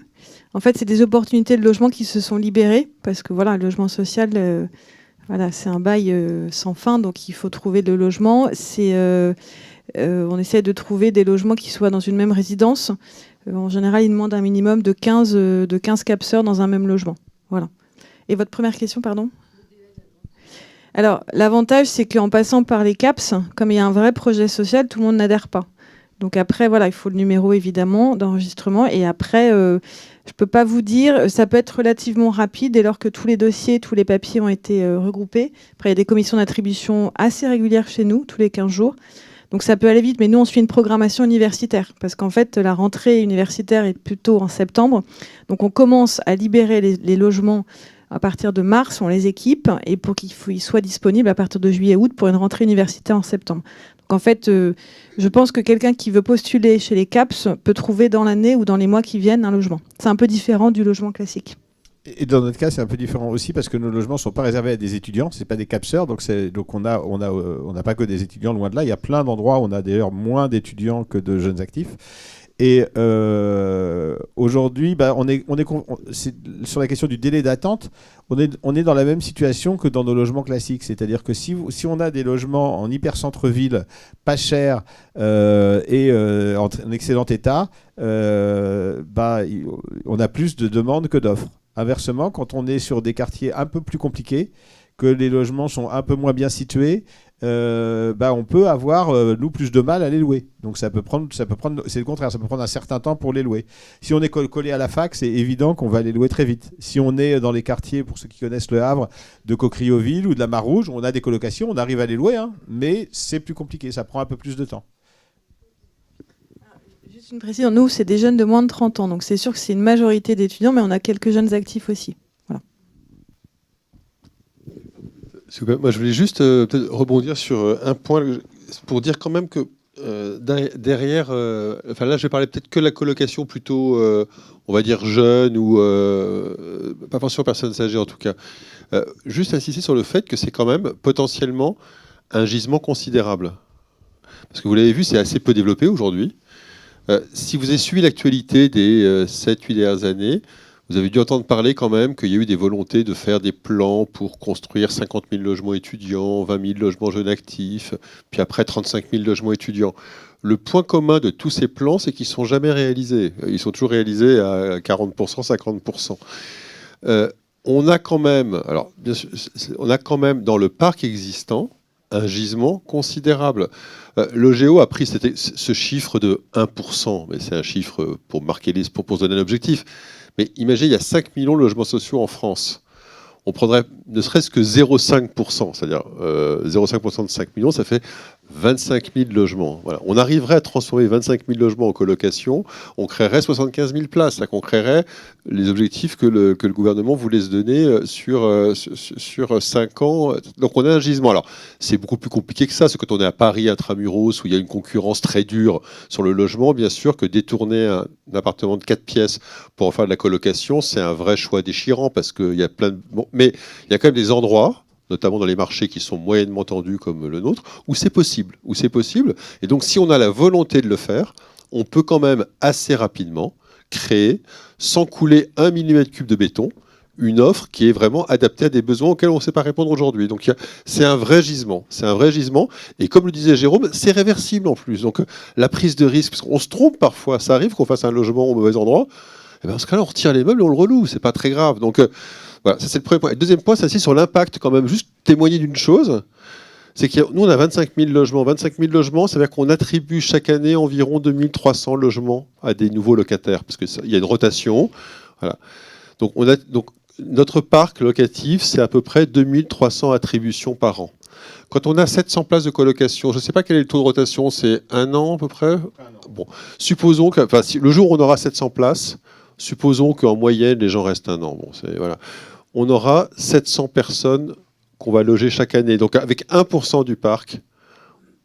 [SPEAKER 4] En fait, c'est des opportunités de logement qui se sont libérées, parce que voilà, le logement social, c'est un bail sans fin, donc il faut trouver le logement. On essaie de trouver des logements qui soient dans une même résidence. En général, ils demandent un minimum de 15 capseurs dans un même logement. Voilà. Et votre première question, pardon ? Alors, l'avantage, c'est qu'en passant par les CAPS, comme il y a un vrai projet social, tout le monde n'adhère pas. Donc après, voilà, il faut le numéro, évidemment, d'enregistrement. Et après, je ne peux pas vous dire, ça peut être relativement rapide dès lors que tous les dossiers, tous les papiers ont été regroupés. Après, il y a des commissions d'attribution assez régulières chez nous, tous les 15 jours. Donc ça peut aller vite, mais nous, on suit une programmation universitaire. Parce qu'en fait, la rentrée universitaire est plutôt en septembre. Donc on commence à libérer les logements à partir de mars, on les équipe, et pour qu'ils soient disponibles à partir de juillet-août pour une rentrée universitaire en septembre. Donc en fait, je pense que quelqu'un qui veut postuler chez les CAPS peut trouver dans l'année ou dans les mois qui viennent un logement. C'est un peu différent du logement classique.
[SPEAKER 5] Et dans notre cas, c'est un peu différent aussi parce que nos logements ne sont pas réservés à des étudiants, c'est pas des capseurs, donc on n'a pas que des étudiants, loin de là. Il y a plein d'endroits où on a d'ailleurs moins d'étudiants que de jeunes actifs. Et aujourd'hui, sur la question du délai d'attente, on est dans la même situation que dans nos logements classiques. C'est-à-dire que si on a des logements en hyper centre-ville, pas chers et en excellent état, on a plus de demandes que d'offres. Inversement, quand on est sur des quartiers un peu plus compliqués, que les logements sont un peu moins bien situés, on peut avoir nous plus de mal à les louer. Donc c'est le contraire, ça peut prendre un certain temps pour les louer. Si on est collé à la fac, c'est évident qu'on va les louer très vite. Si on est dans les quartiers, pour ceux qui connaissent Le Havre, de Cocrioville ou de la Mar-Rouge, on a des colocations, on arrive à les louer, mais c'est plus compliqué, ça prend un peu plus de temps.
[SPEAKER 4] Juste une précision, nous c'est des jeunes de moins de 30 ans, donc c'est sûr que c'est une majorité d'étudiants, mais on a quelques jeunes actifs aussi.
[SPEAKER 1] Moi, je voulais juste peut-être rebondir sur un point pour dire quand même que derrière, là, je vais parler peut-être que de la colocation plutôt, on va dire jeune ou pas forcément personnes âgées en tout cas. Juste insister sur le fait que c'est quand même potentiellement un gisement considérable. Parce que vous l'avez vu, c'est assez peu développé aujourd'hui. Si vous avez suivi l'actualité des 7-8 dernières années, vous avez dû entendre parler quand même qu'il y a eu des volontés de faire des plans pour construire 50 000 logements étudiants, 20 000 logements jeunes actifs, puis après 35 000 logements étudiants. le point commun de tous ces plans, c'est qu'ils ne sont jamais réalisés. Ils sont toujours réalisés à 40%, 50%. On a quand même, alors, bien sûr, on a quand même dans le parc existant un gisement considérable. Le Géo a pris ce chiffre de 1%, mais c'est un chiffre pour marquer pour se donner un objectif. Mais imaginez, il y a 5 millions de logements sociaux en France. On prendrait ne serait-ce que 0,5%, c'est-à-dire 0,5% de 5 millions, ça fait 25 000 logements. Voilà. On arriverait à transformer 25 000 logements en colocation, on créerait 75 000 places, c'est-à-dire qu'on créerait les objectifs que le gouvernement voulait se donner sur 5 ans. Donc on a un gisement. Alors c'est beaucoup plus compliqué que ça, c'est quand on est à Paris intramuros, où il y a une concurrence très dure sur le logement, bien sûr, que détourner un appartement de 4 pièces pour en faire de la colocation, c'est un vrai choix déchirant, parce qu'il y a plein de... Bon, mais il y a quand même des endroits, notamment dans les marchés qui sont moyennement tendus comme le nôtre, où c'est possible. Et donc, si on a la volonté de le faire, on peut quand même assez rapidement créer, sans couler 1 mm3 de béton, une offre qui est vraiment adaptée à des besoins auxquels on ne sait pas répondre aujourd'hui. Donc, c'est un vrai gisement. Et comme le disait Jérôme, c'est réversible en plus. Donc, la prise de risque, parce qu'on se trompe parfois, ça arrive qu'on fasse un logement au mauvais endroit, et bien, dans ce cas-là, on retire les meubles et on le reloue. C'est pas très grave. Donc, voilà, ça c'est le premier point. Et le deuxième point, c'est aussi sur l'impact, quand même. Juste témoigner d'une chose, c'est que nous, on a 25 000 logements. 25 000 logements, ça veut dire qu'on attribue chaque année environ 2300 logements à des nouveaux locataires, parce qu'il y a une rotation. Voilà. Donc, notre parc locatif, c'est à peu près 2300 attributions par an. Quand on a 700 places de colocation, je ne sais pas quel est le taux de rotation, c'est 1 an à peu près. Bon, supposons que, le jour où on aura 700 places, supposons qu'en moyenne, les gens restent 1 an. Bon, voilà. On aura 700 personnes qu'on va loger chaque année. Donc, avec 1% du parc,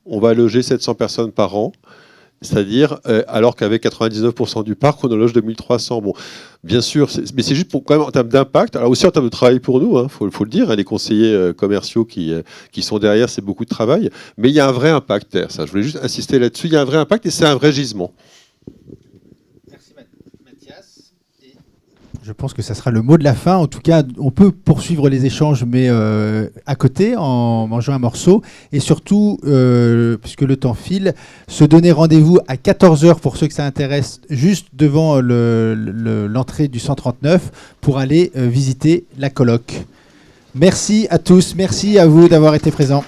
[SPEAKER 1] on va loger 700 personnes par an. C'est-à-dire, alors qu'avec 99% du parc, on en loge 2300. Bon, bien sûr, mais c'est juste pour, quand même, en termes d'impact, alors aussi en termes de travail pour nous, faut le dire, les conseillers commerciaux qui sont derrière, c'est beaucoup de travail. Mais il y a un vrai impact derrière ça. Je voulais juste insister là-dessus. Il y a un vrai impact et c'est un vrai gisement.
[SPEAKER 2] Je pense que ça sera le mot de la fin. En tout cas, on peut poursuivre les échanges, mais à côté, en mangeant un morceau. Et surtout, puisque le temps file, se donner rendez-vous à 14h pour ceux que ça intéresse, juste devant l'entrée du 139, pour aller visiter la coloc. Merci à tous. Merci à vous d'avoir été présents.